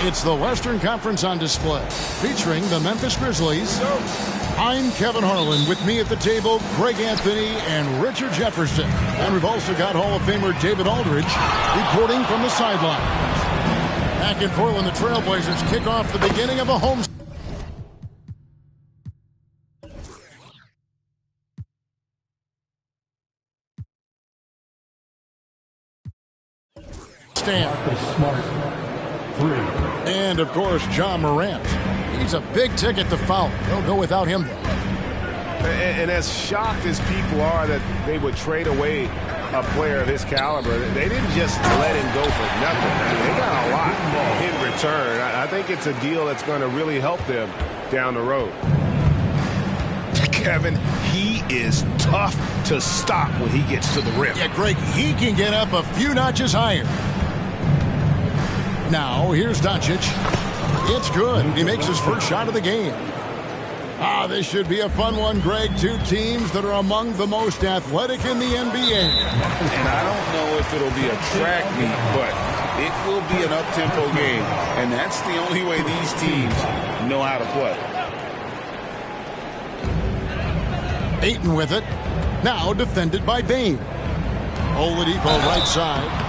It's the Western Conference on display, featuring the Memphis Grizzlies. I'm Kevin Harlan. With me at the table, Greg Anthony and Richard Jefferson. And we've also got Hall of Famer David Aldridge reporting from the sideline. Back in Portland, the Trailblazers kick off the beginning of a home stand. Smart. 3. And, of course, John Morant. He's a big ticket to foul. They'll go without him, though. And as shocked as people are that they would trade away a player of his caliber, they didn't just let him go for nothing. They got a lot in return. I think it's a deal that's going to really help them down the road. Kevin, he is tough to stop when he gets to the rim. Yeah, Greg, he can get up a few notches higher. Now, here's Doncic. It's good. He makes his first shot of the game. This should be a fun one, Greg. Two teams that are among the most athletic in the NBA. And I don't know if it'll be a track meet, but it will be an up-tempo game. And that's the only way these teams know how to play. Ayton with it. Now defended by Bane. Oladipo right side.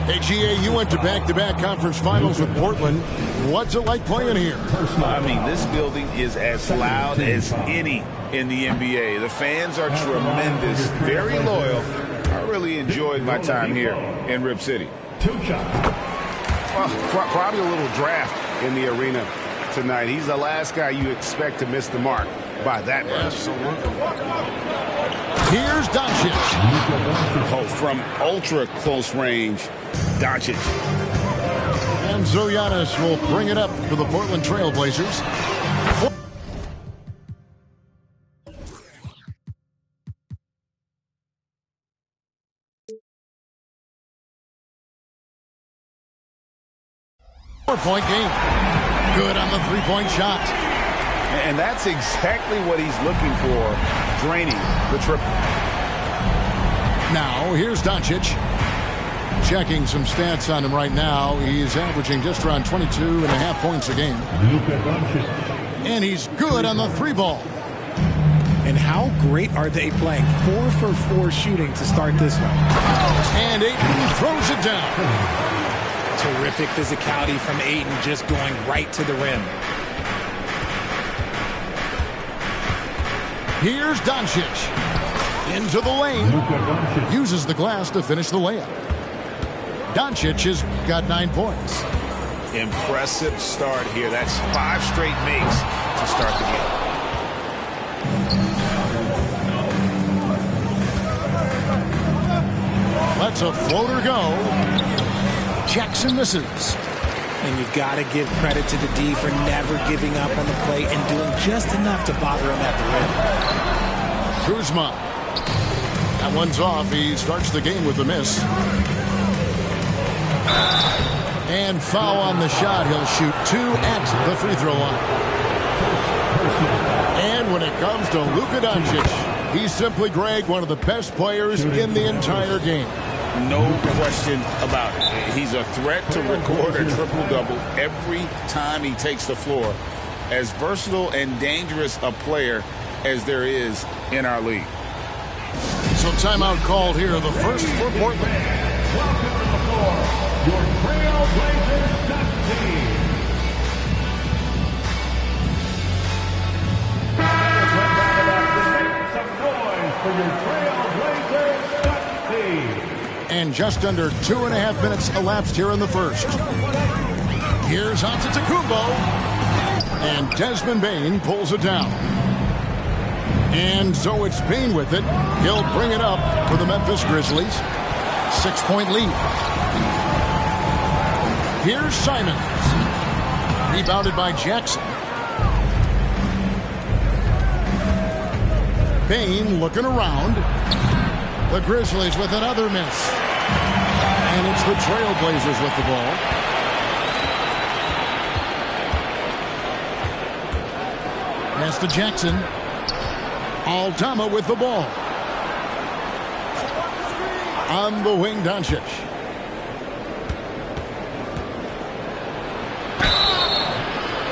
Hey, GA, you went to back-to-back conference finals with Portland. What's it like playing here? I mean, this building is as loud as any in the NBA. The fans are tremendous, very loyal. I really enjoyed my time here in Rip City. 2 shots. Well, probably a little draft in the arena tonight. He's the last guy you expect to miss the mark by that much. Absolutely. Here's Doncic. Oh, from ultra close range, Doncic. And Zoyanis will bring it up for the Portland Trailblazers. Four-point game. Good on the three-point shot. And that's exactly what he's looking for, draining the triple. Now, here's Doncic. Checking some stats on him right now. He's averaging just around 22.5 points a game. And he's good on the three ball. And how great are they playing? 4 for 4 shooting to start this one. And Ayton throws it down. Terrific physicality from Ayton, just going right to the rim. Here's Doncic. Into the lane. Uses the glass to finish the layup. Doncic has got 9 points. Impressive start here. That's 5 straight makes to start the game. Lets a floater go. Jackson misses. And you got to give credit to the D for never giving up on the play and doing just enough to bother him at the rim. Kuzma. That one's off. He starts the game with a miss. And foul on the shot. He'll shoot 2 at the free throw line. And when it comes to Luka Doncic, he's simply, Greg, one of the best players in the entire game. No question about it. He's a threat to record a triple-double every time he takes the floor. As versatile and dangerous a player as there is in our league. So timeout called here, the first for Portland. Welcome to the floor, your Trailblazers Dunk Team. Make some noise for your Trailblazers Dunk Team. And just under 2.5 minutes elapsed here in the first. Here's Antetokounmpo. And Desmond Bane pulls it down. And so it's Bane with it. He'll bring it up for the Memphis Grizzlies. 6-point lead. Here's Simons. Rebounded by Jackson. Bane looking around. The Grizzlies with another miss. And it's the Trailblazers with the ball. Pass to Jackson. Aldama with the ball. On the wing, Doncic.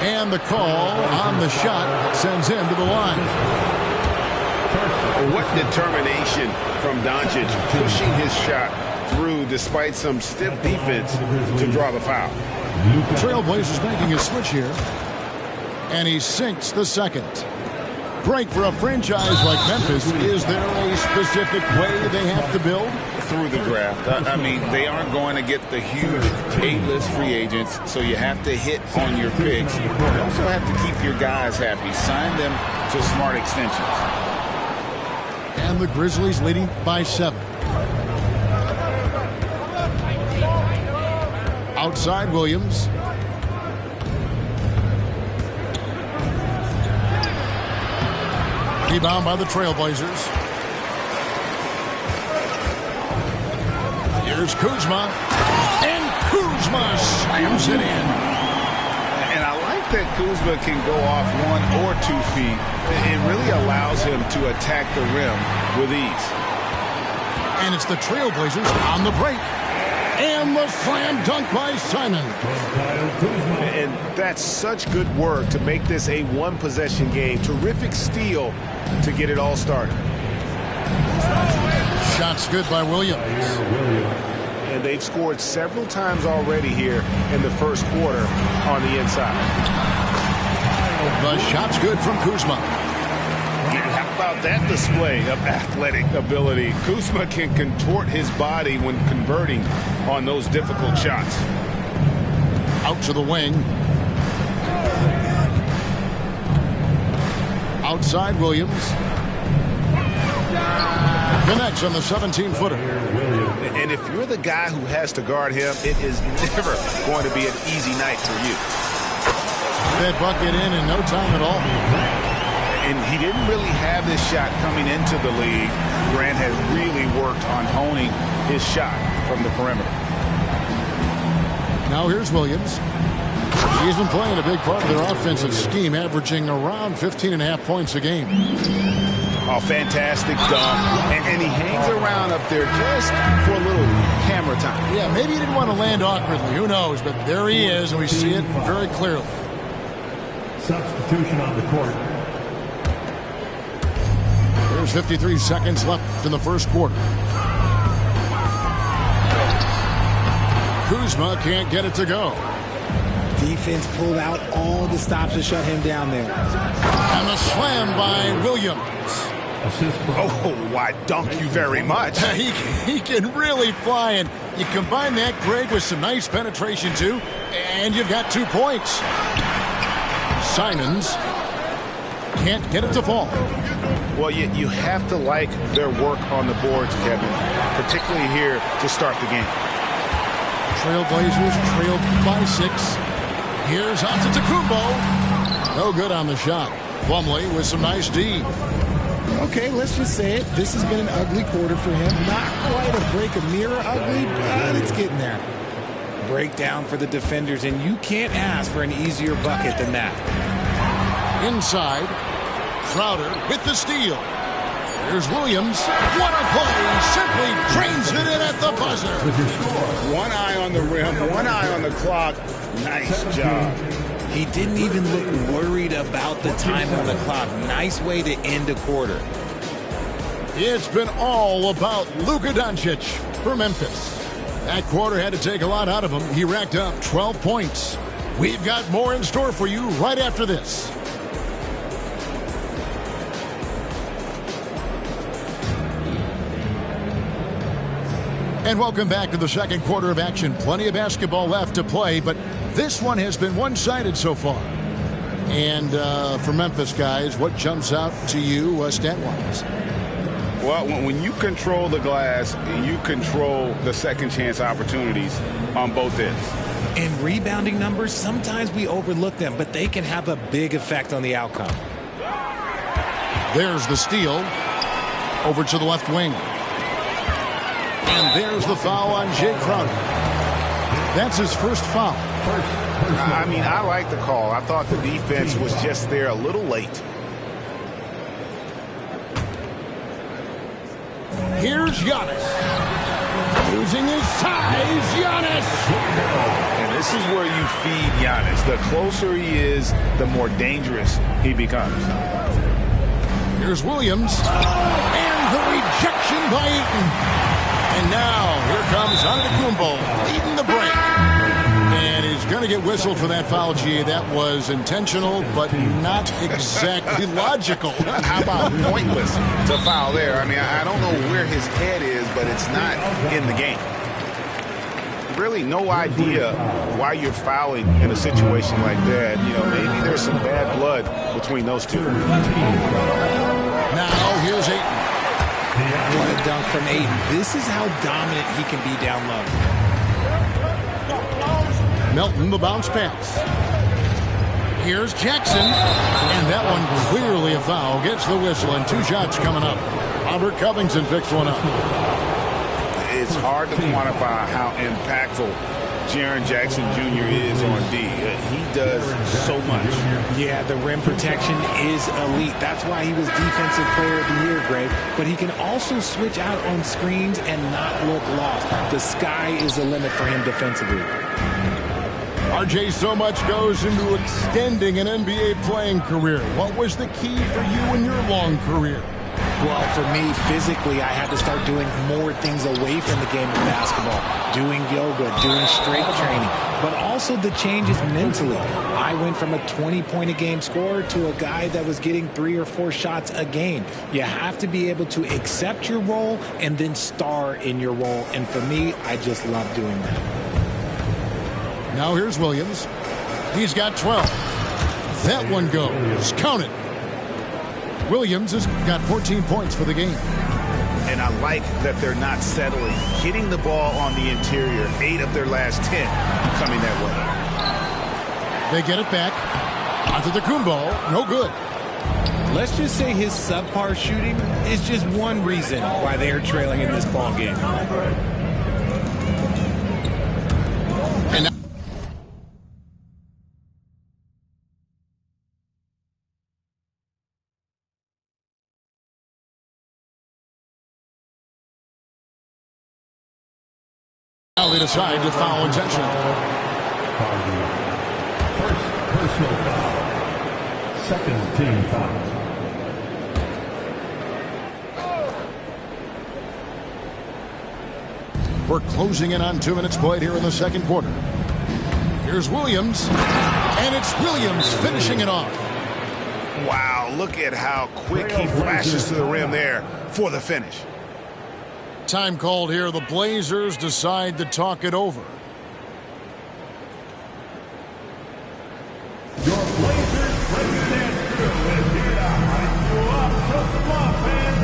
And the call on the shot sends him to the line. What determination from Doncic, pushing his shot through despite some stiff defense to draw the foul. The Trailblazers making a switch here. And he sinks the second. Greg, for a franchise like Memphis, is there a specific way they have to build? Through the draft. I mean, they aren't going to get the huge A-list free agents, so you have to hit on your picks. You also have to keep your guys happy. Sign them to smart extensions. And the Grizzlies leading by 7. Outside Williams. Rebound by the Trailblazers. Here's Kuzma. And Kuzma slams it in. And I like that Kuzma can go off 1 or 2 feet. It really allows him to attack the rim with ease. And it's the Trailblazers on the break. And the slam dunk by Simon. And that's such good work to make this a one-possession game. Terrific steal to get it all started. Shots good by Williams. And they've scored several times already here in the first quarter on the inside. The shot's good from Kuzma. How about that display of athletic ability? Kuzma can contort his body when converting on those difficult shots. Out to the wing. Outside Williams. Connects on the 17-footer. And if you're the guy who has to guard him, it is never going to be an easy night for you. That bucket in no time at all. And he didn't really have this shot coming into the league. Grant has really worked on honing his shot from the perimeter. Now here's Williams. He's been playing a big part of their offensive scheme, averaging around 15.5 points a game. Oh, fantastic dunk. And he hangs around up there just for a little camera time. Yeah, maybe he didn't want to land awkwardly. Who knows? But there he is, and we see it very clearly. Substitution on the court. There's 53 seconds left in the first quarter. Kuzma can't get it to go. Defense pulled out all the stops to shut him down there. And the slam by Williams. Oh, I dunk you very much. He can really fly, and you combine that, Greg, with some nice penetration, too, and you've got 2 points. Simons can't get it to fall. Well, you have to like their work on the boards, Kevin, particularly here to start the game. Trailblazers trailed by 6. Here's Antetokounmpo. No good on the shot. Plumlee with some nice D. Okay, let's just say it. This has been an ugly quarter for him. Not quite a break a mirror ugly, but it's getting there. Breakdown for the defenders, and you can't ask for an easier bucket than that. Inside, Crowder with the steal. Here's Williams. What a play! Simply drains it in at the buzzer. One eye on the rim, one eye on the clock. Nice job. He didn't even look worried about the time on the clock. Nice way to end a quarter. It's been all about Luka Doncic for Memphis. That quarter had to take a lot out of him. He racked up 12 points. We've got more in store for you right after this. And welcome back to the second quarter of action. Plenty of basketball left to play, but this one has been one-sided so far. And for Memphis, guys, what jumps out to you stat-wise? Well, when you control the glass, you control the second chance opportunities on both ends. And rebounding numbers, sometimes we overlook them, but they can have a big effect on the outcome. There's the steal. Over to the left wing. And there's the foul on Jay Crowder. That's his first foul. I mean, I like the call. I thought the defense was just there a little late. Here's Giannis. Using his size, Giannis. And This is where you feed Giannis. The closer he is, the more dangerous he becomes. Here's Williams. And the rejection by Ayton. And now here comes Antetokounmpo leading the break. And he's going to get whistled for that foul, G. That was intentional, but not exactly logical. How about pointless to foul there? I mean, I don't know where his head is, but it's not in the game. Really no idea why you're fouling in a situation like that. You know, maybe there's some bad blood between those two. Now here's Ayton. What a dunk from Ayton. This is how dominant he can be down low. Melton, the bounce pass. Here's Jackson. And that one clearly a foul. Gets the whistle, and 2 shots coming up. Robert Covington picks one up. It's hard to quantify how impactful Jaren Jackson Jr. is on D. He does so much. Yeah, the rim protection is elite. That's why he was Defensive Player of the Year, Greg. But he can also switch out on screens and not look lost. The sky is the limit for him defensively. RJ, so much goes into extending an NBA playing career. What was the key for you in your long career? Well, for me, physically, I had to start doing more things away from the game of basketball. Doing yoga, doing strength training, but also the changes mentally. I went from a 20-point-a-game scorer to a guy that was getting 3 or 4 shots a game. You have to be able to accept your role and then star in your role. And for me, I just love doing that. Now here's Williams. He's got 12. That one goes. Count it. Williams has got 14 points for the game. And I like that they're not settling. Hitting the ball on the interior, 8 of their last 10 coming that way. They get it back. Antetokounmpo, no good. Let's just say his subpar shooting is just one reason why they are trailing in this ball game. And now they decide to foul intentionally. First personal foul. Second team foul. We're closing in on 2 minutes played here in the second quarter. Here's Williams. And it's Williams finishing it off. Wow, look at how quick he flashes to the rim there for the finish. Time called here. The Blazers decide to talk it over. Your Blazers breakdance crew is here to hype you up. Show some love, man.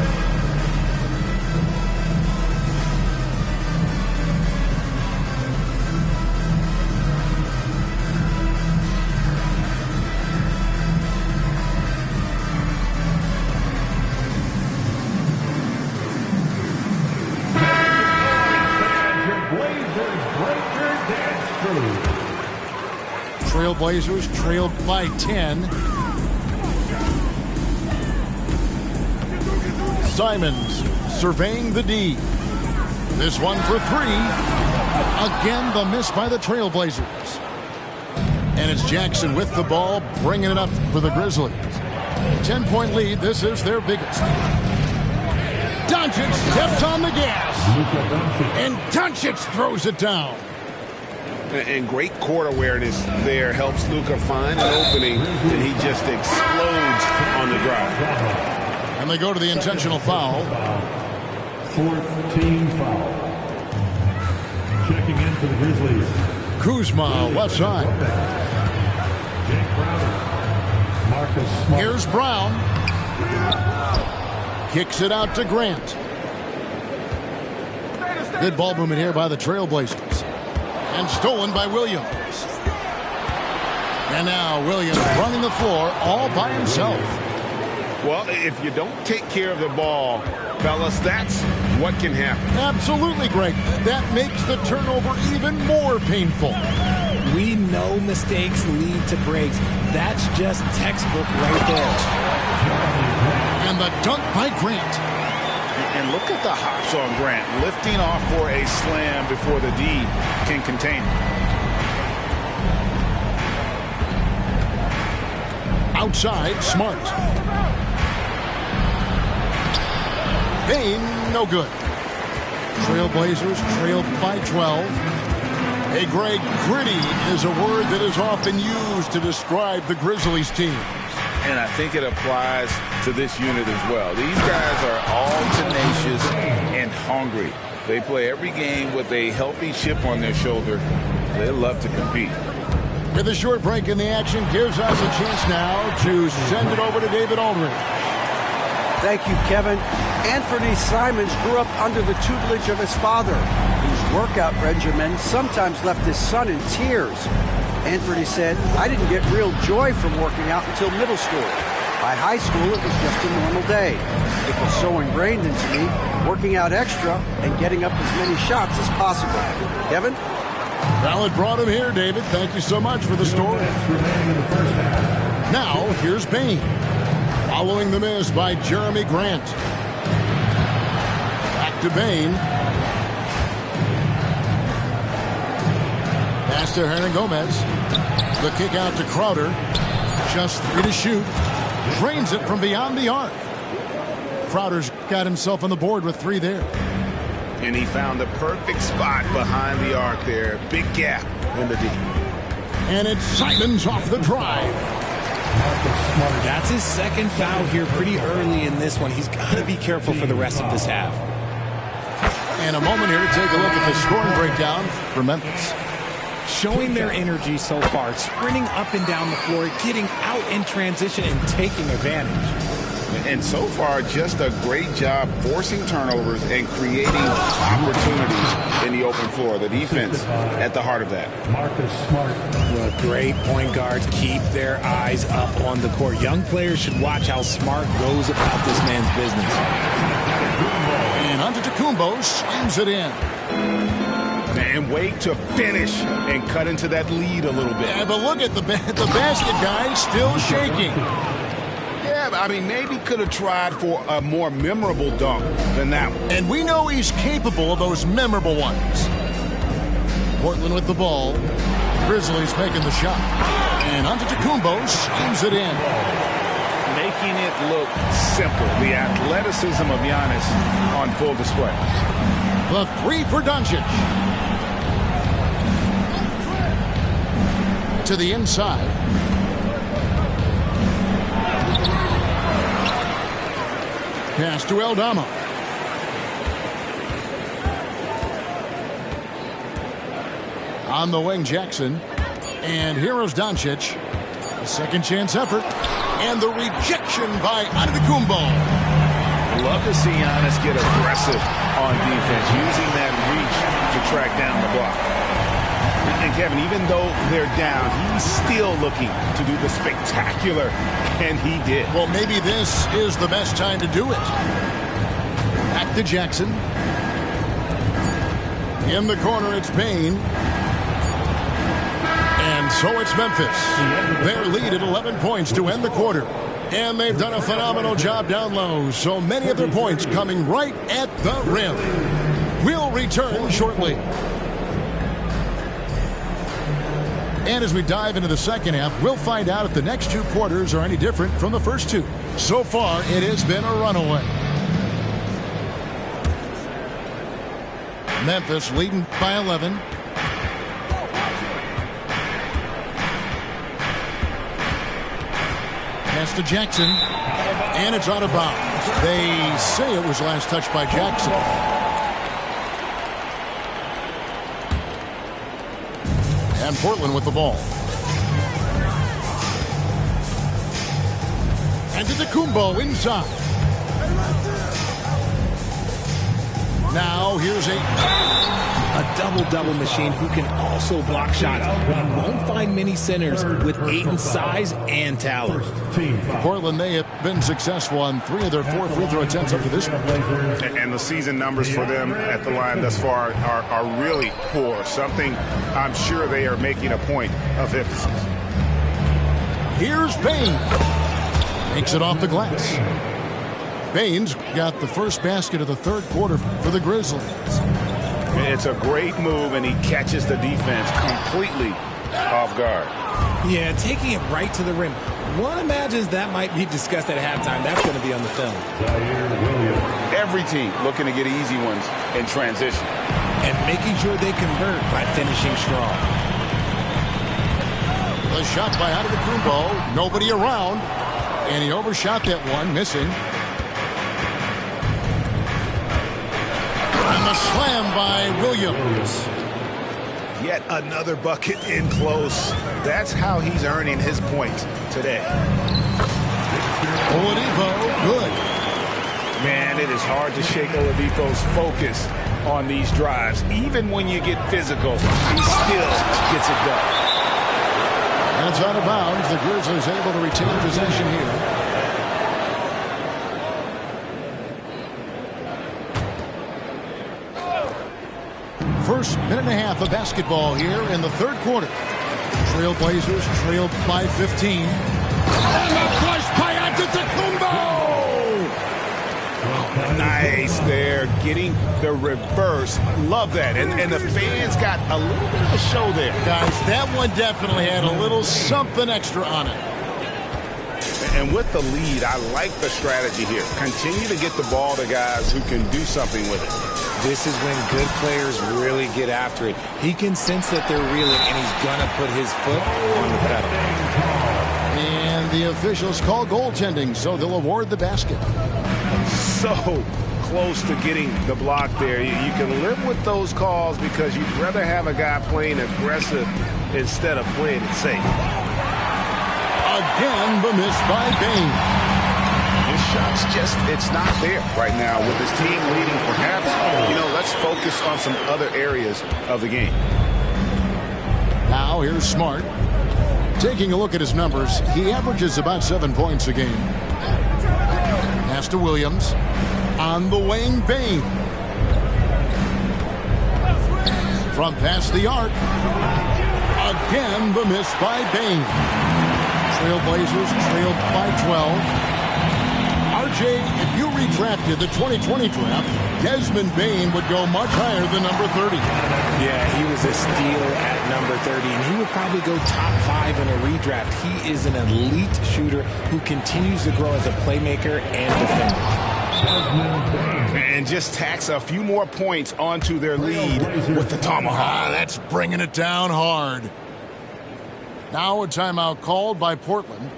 Trailblazers trailed by 10. Simons surveying the D. This one for 3. Again, the miss by the Trailblazers. And it's Jackson with the ball, bringing it up for the Grizzlies. 10-point lead. This is their biggest. Doncic steps on the gas. And Doncic throws it down. And great court awareness there helps Luka find an opening, and he just explodes on the drive. And they go to the intentional foul. 4th team foul. Checking in for the Grizzlies. Kuzma, left side. Jake Crowder. Marcus Smart. Here's Brown. Kicks it out to Grant. Good ball movement here by the Trailblazers. And stolen by Williams. And now Williams running the floor all by himself. Well, if you don't take care of the ball, fellas, that's what can happen. Absolutely, Greg. That makes the turnover even more painful. We know mistakes lead to breaks. That's just textbook right there. And the dunk by Grant. And look at the hops on Grant, lifting off for a slam before the D can contain him. Outside, Smart. Bane, no good. Trailblazers trailed by 12. Hey, Greg, gritty is a word that is often used to describe the Grizzlies team. And I think it applies to this unit as well. These guys are all tenacious and hungry. They play every game with a healthy chip on their shoulder. They love to compete. With a short break in the action, gives us a chance now to send it over to David Aldridge. Thank you, Kevin. Anthony Simons grew up under the tutelage of his father, whose workout regimen sometimes left his son in tears. Anthony said, "I didn't get real joy from working out until middle school. By high school, it was just a normal day. It was so ingrained into me, working out extra and getting up as many shots as possible." Kevin? Well, it brought him here, David. Thank you so much for the story. Now, here's Bane. Following the miss by Jeremy Grant. Back to Bane. Pass to Hernangomez. The kick out to Crowder. Just 3 to shoot. Drains it from beyond the arc. Crowder's got himself on the board with 3 there. And he found the perfect spot behind the arc there. Big gap in the D. And it's Simons off the drive. That's his second foul here pretty early in this one. He's got to be careful for the rest of this half. And a moment here to take a look at the scoring breakdown for Memphis. Showing their energy so far, sprinting up and down the floor, getting out in transition and taking advantage. And so far, just a great job forcing turnovers and creating opportunities in the open floor. The defense at the heart of that. Marcus Smart. The great point guards keep their eyes up on the court. Young players should watch how Smart goes about this man's business. And Antetokounmpo slams it in. And wait to finish and cut into that lead a little bit. Yeah, but look at the basket guy still shaking. Yeah, I mean, maybe could have tried for a more memorable dunk than that one. And we know he's capable of those memorable ones. Portland with the ball. Grizzlies making the shot. And Antetokounmpo slams it in. Making it look simple. The athleticism of Giannis on full display. The 3 for Doncic. To the inside. Pass to Aldama. On the wing, Jackson. And here is Doncic. A second chance effort. And the rejection by Antetokounmpo. Love to see Giannis get aggressive on defense, using that reach to track down the block. And Kevin, even though they're down, he's still looking to do the spectacular, and he did. Well, maybe this is the best time to do it. Back to Jackson. In the corner, it's Bane. And so it's Memphis. Their lead at 11 points to end the quarter. And they've done a phenomenal job down low. So many of their points coming right at the rim. We'll return shortly. And as we dive into the second half, we'll find out if the next 2 quarters are any different from the first 2. So far, it has been a runaway. Memphis leading by 11. Pass to Jackson. And it's out of bounds. They say it was last touched by Jackson. And Portland with the ball. And Antetokounmpo inside. Now here's a double-double machine who can also block shots. You won't find many centers with Ayton's size and talent. Portland, they have been successful on 3 of their 4 free throw attempts up to this point. And the season numbers for them at the line thus far are really poor. Something I'm sure they are making a point of emphasis. Here's Bane. Takes it off the glass. Bane's got the first basket of the third quarter for the Grizzlies. It's a great move, and he catches the defense completely off guard. Yeah, taking it right to the rim. One imagines that might be discussed at halftime. That's going to be on the film. Every team looking to get easy ones in transition. And making sure they convert by finishing strong. The shot by Antetokounmpo. Nobody around. And he overshot that one, missing. And the slam by Williams. Yet another bucket in close. That's how he's earning his points today. Oladipo, good. Man, it is hard to shake Oladipo's focus on these drives. Even when you get physical, he still gets it done. And it's out of bounds. The Grizzlies able to retain possession here. First minute and a half of basketball here in the third quarter. Trailblazers trailed by 15. And the flush by Antetokounmpo! Nice there, getting the reverse. Love that. And the fans got a little bit of a show there. Guys, that one definitely had a little something extra on it. And with the lead, I like the strategy here. Continue to get the ball to guys who can do something with it. This is when good players really get after it. He can sense that they're reeling, and he's going to put his foot on the pedal. And the officials call goaltending, so they'll award the basket. So close to getting the block there. You can live with those calls because you'd rather have a guy playing aggressive instead of playing it safe. Again, the miss by Bane. His shot's just, it's not there right now with his team leading. Perhaps, let's focus on some other areas of the game. Now here's Smart. Taking a look at his numbers, he averages about 7 points a game. Pass to Williams. On the wing, Bane. From past the arc. Again, the miss by Bane. Trailblazers trailed by 12. RJ, if you redrafted the 2020 draft, Desmond Bane would go much higher than number 30. Yeah, he was a steal at number 30, and he would probably go top 5 in a redraft. He is an elite shooter who continues to grow as a playmaker and defender. And just tacks a few more points onto their lead with the tomahawk. That's bringing it down hard. Now a timeout called by Portland.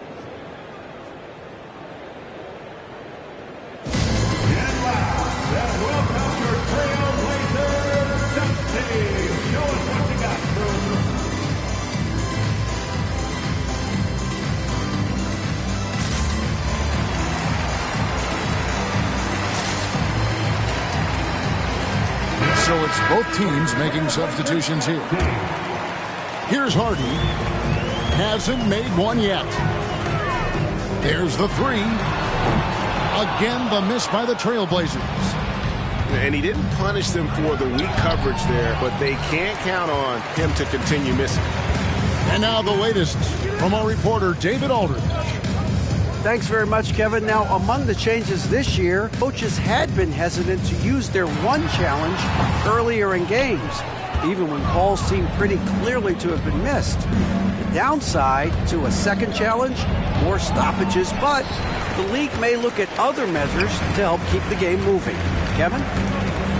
So it's both teams making substitutions here. Here's Harden. Hasn't made one yet. There's the three. Again, the miss by the Trailblazers. And he didn't punish them for the weak coverage there, but they can't count on him to continue missing. And now the latest from our reporter, David Aldridge. Thanks very much, Kevin. Now, among the changes this year, coaches had been hesitant to use their one challenge earlier in games, even when calls seemed pretty clearly to have been missed. The downside to a second challenge, more stoppages, but the league may look at other measures to help keep the game moving. Kevin?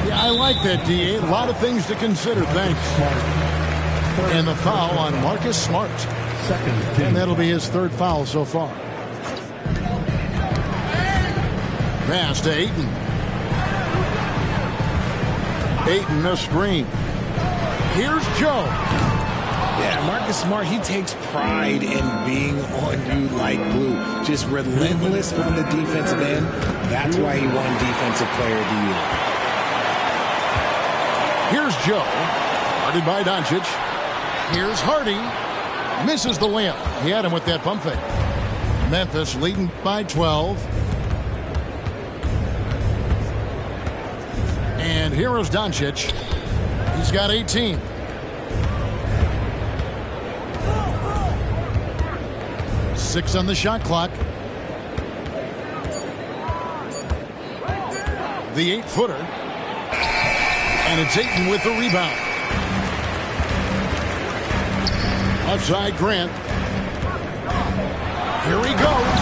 Yeah, I like that, D.A. A lot of things to consider. Thanks. And the foul on Marcus Smart. And that'll be his third foul so far. Pass to Ayton. Ayton, a screen. Here's Joe. Yeah, Marcus Smart, he takes pride in being on you like glue. Just relentless on the defensive end. That's why he won Defensive Player of the Year. Here's Joe. Guarded by Doncic. Here's Hardy. Misses the layup. He had him with that pump fake. Memphis leading by 12. And here is Doncic. He's got 18. Six on the shot clock. The 8-footer. And it's Ayton with the rebound. Left side, Grant. Here he goes.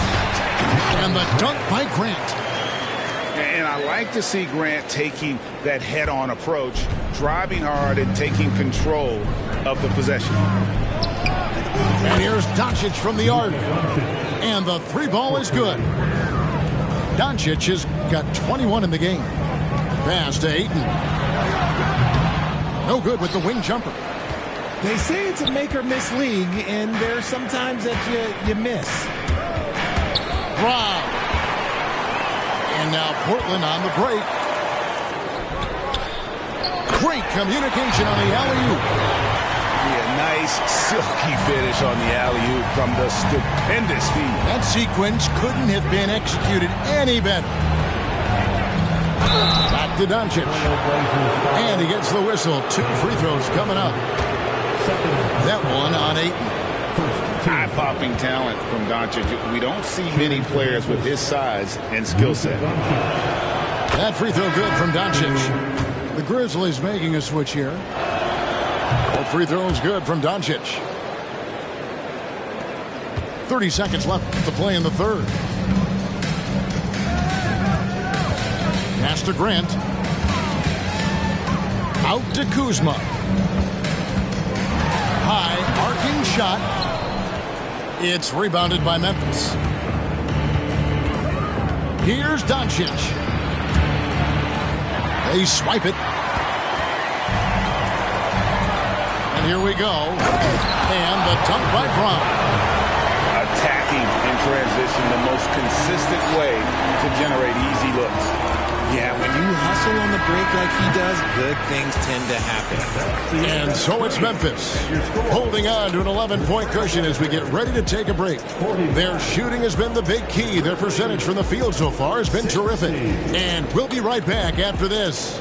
And the dunk by Grant. And I like to see Grant taking that head-on approach, driving hard and taking control of the possession. And here's Doncic from the arc. And the three ball is good. Doncic has got 21 in the game. Pass to Ayton. No good with the wing jumper. They say it's a make-or-miss league, and there's sometimes that you miss. Brown. And now Portland on the break. Great communication on the alley-oop. Yeah, nice silky finish on the alley-oop from the stupendous feed. That sequence couldn't have been executed any better. Back to Doncic. And he gets the whistle. 2 free throws coming up. That one on Ayton. Eye-popping talent from Doncic. We don't see many players with his size and skill set. That free throw good from Doncic. The Grizzlies making a switch here. All free throws good from Doncic. 30 seconds left to play in the third. Pass to Grant. Out to Kuzma. High arcing shot. It's rebounded by Memphis. Here's Doncic. They swipe it. And here we go. And the dunk by Brown. Attacking in transition, the most consistent way to generate easy looks. Yeah, when you hustle on the break like he does, good things tend to happen. And so it's Memphis holding on to an 11-point cushion as we get ready to take a break. Their shooting has been the big key. Their percentage from the field so far has been terrific. And we'll be right back after this.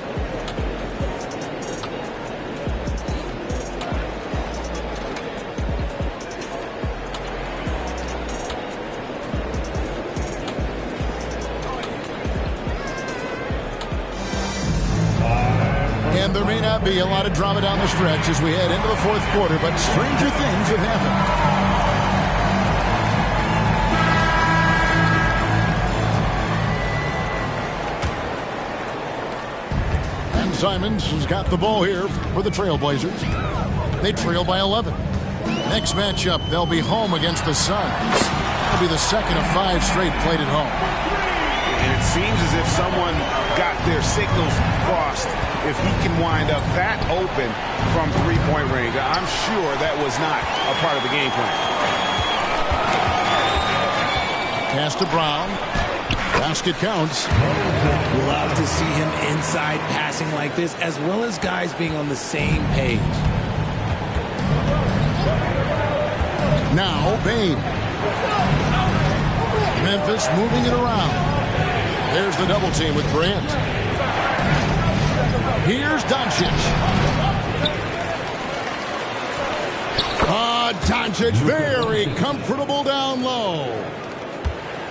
And there may not be a lot of drama down the stretch as we head into the fourth quarter, but stranger things have happened. And Simons has got the ball here for the Trailblazers. They trail by 11. Next matchup, they'll be home against the Suns. It'll be the second of 5 straight played at home. And it seems as if someone got their signals crossed. If he can wind up that open from three-point range, I'm sure that was not a part of the game plan. Pass to Brown. Basket counts. Love to see him inside passing like this, as well as guys being on the same page. Now Bane. Memphis moving it around. There's the double team with Grant. Here's Doncic. Doncic very comfortable down low.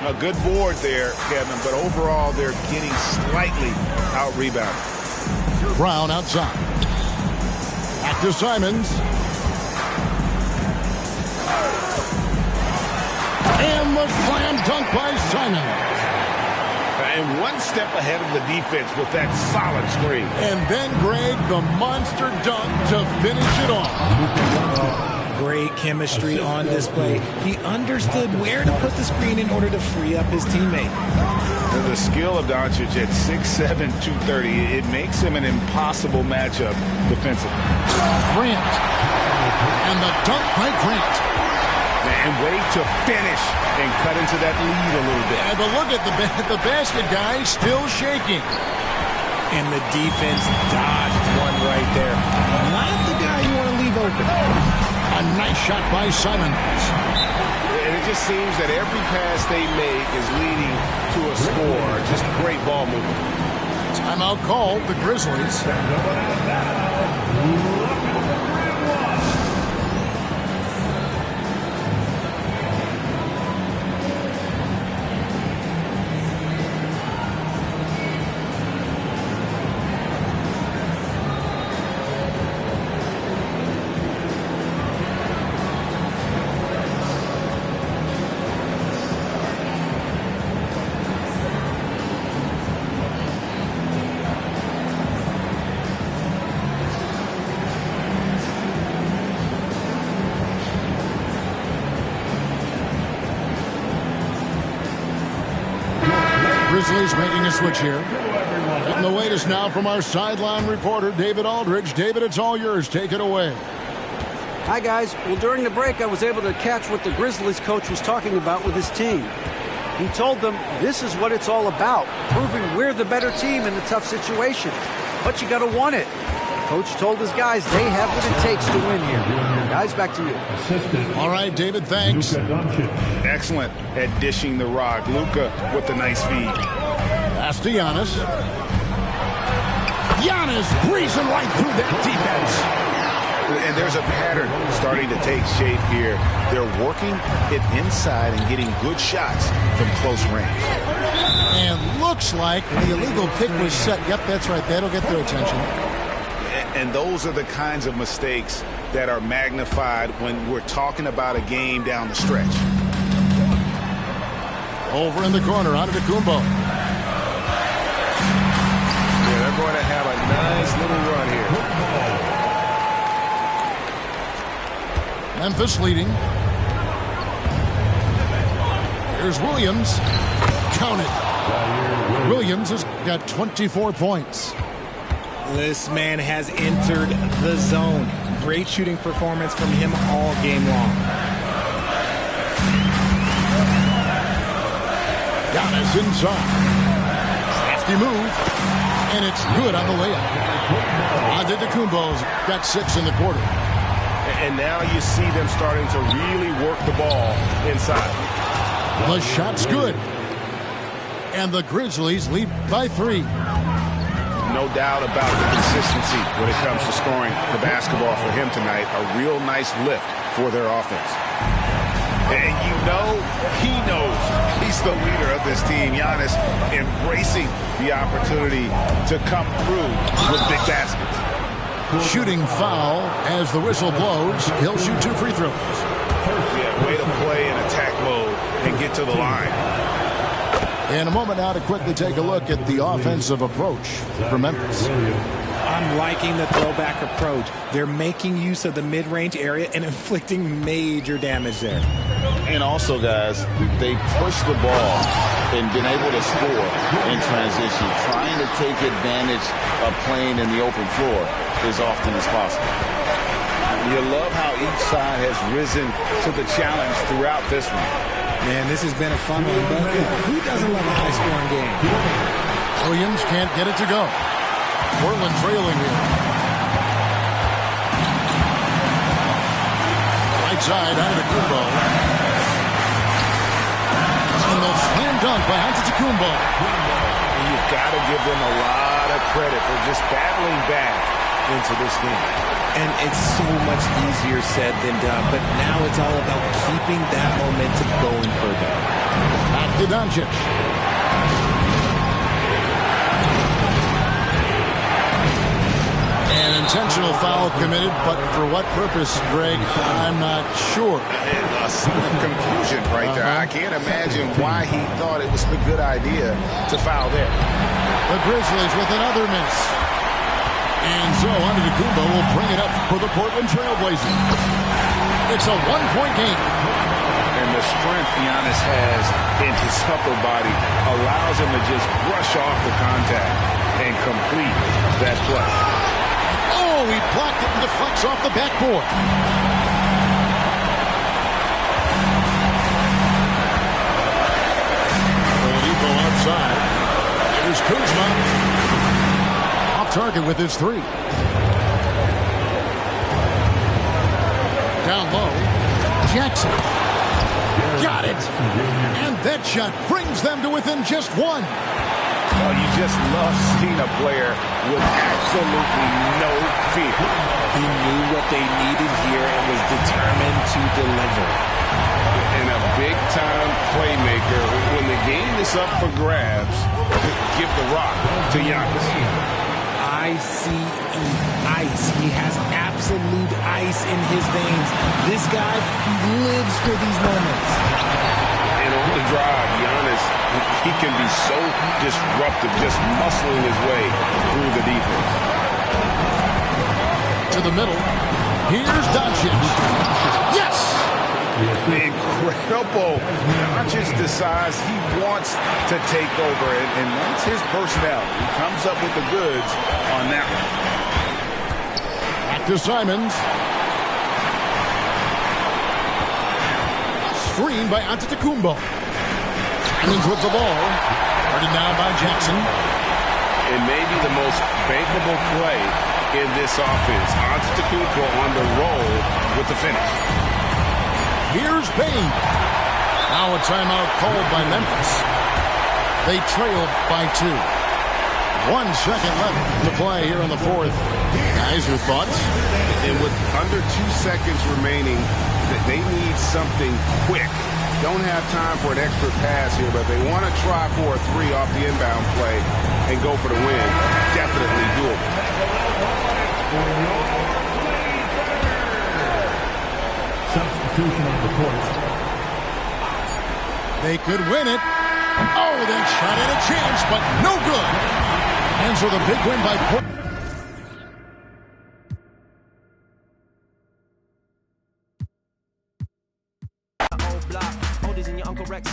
A good board there, Kevin, but overall they're getting slightly out-rebounded. Brown outside. Back to Simons. And the slam dunk by Simons. And one step ahead of the defense with that solid screen. And then Greg, the monster dunk to finish it off. Great chemistry on display. He understood where to put the screen in order to free up his teammate. And the skill of Doncic at 6'7", 230, it makes him an impossible matchup defensively. Grant. And the dunk by Grant. And way to finish and cut into that lead a little bit. But look at the basket guy still shaking. And the defense dodged one right there. Not the guy you want to leave open. A nice shot by Simons. And it just seems that every pass they make is leading to a score. Just great ball movement. Timeout called, the Grizzlies. Grizzlies making a switch here. And the latest now from our sideline reporter, David Aldridge. David, it's all yours. Take it away. Hi, guys. Well, during the break, I was able to catch what the Grizzlies coach was talking about with his team. He told them this is what it's all about, proving we're the better team in the tough situations. But you got to want it. Coach told his guys they have what it takes to win here. Guys, back to you. All right, David, thanks. Excellent at dishing the rock. Luka with the nice feed. Pass to Giannis. Giannis breezing right through that defense. And there's a pattern starting to take shape here. They're working it inside and getting good shots from close range. And looks like the illegal pick was set. Yep, that's right. That'll get their attention. And those are the kinds of mistakes that are magnified when we're talking about a game down the stretch. Over in the corner, Antetokounmpo. Yeah, they're going to have a nice little run here. Memphis leading. Here's Williams. Count it. Williams has got 24 points. This man has entered the zone. Great shooting performance from him all game long. Giannis inside. Crafty move. And it's good on the layup. Antetokounmpo's got 6 in the quarter. And now you see them starting to really work the ball inside. The shot's good. And the Grizzlies lead by 3. No doubt about the consistency when it comes to scoring the basketball for him tonight. A real nice lift for their offense. And you know, he knows he's the leader of this team. Giannis embracing the opportunity to come through with big baskets. Shooting foul as the whistle blows. He'll shoot 2 free throws. Yeah, way to play in attack mode and get to the line. In a moment now to quickly take a look at the offensive approach for Memphis. I'm liking the throwback approach. They're making use of the mid-range area and inflicting major damage there. And also, guys, they push the ball and been able to score in transition, trying to take advantage of playing in the open floor as often as possible. You love how each side has risen to the challenge throughout this one. Man, this has been a fun one, but who doesn't love a high-scoring game? Williams can't get it to go. Portland trailing here. Right side, Antetokounmpo. And the slam dunk by Antetokounmpo. You've got to give them a lot of credit for just battling back into this game. And it's so much easier said than done, but now it's all about keeping that momentum going further. Back to Doncic. An intentional foul committed, but for what purpose, Greg, I'm not sure. A sign of confusion right there. I can't imagine why he thought it was a good idea to foul there. The Grizzlies with another miss. And so Antetokounmpo will bring it up for the Portland Trailblazers. It's a one-point game. And the strength Giannis has in his upper body allows him to just brush off the contact and complete that play. Oh, he blocked it and deflects off the backboard. Oladipo outside. Here's Kuzma. Target with his 3. Down low. Jackson. Got it. And that shot brings them to within just 1. Oh, you just love seeing a player with absolutely no fear. He knew what they needed here and was determined to deliver. And a big-time playmaker. When the game is up for grabs, give the rock to Giannis. ICE, ice. He has absolute ice in his veins. This guy lives for these moments. And on the drive, Giannis, he can be so disruptive, just muscling his way through the defense. To the middle. Here's Doncic. Yes! Incredible. Doncic decides he wants to take over, and that's his personality. He comes up with the goods on that one. Back to Simons. Screen by Antetokounmpo. Simons with the ball. Started down by Jackson. It may be the most bankable play in this offense. Antetokounmpo on the roll with the finish. Here's Bane. Now a timeout called by Memphis. They trail by 2. 1 second left to play here in the fourth. Guys, your thoughts? And with under 2 seconds remaining, they need something quick. Don't have time for an extra pass here, but they want to try for a 3 off the inbound play and go for the win. Definitely doable. Substitution on the court. They could win it. Oh, that shot had a chance, but no good. And so the big win by Portland.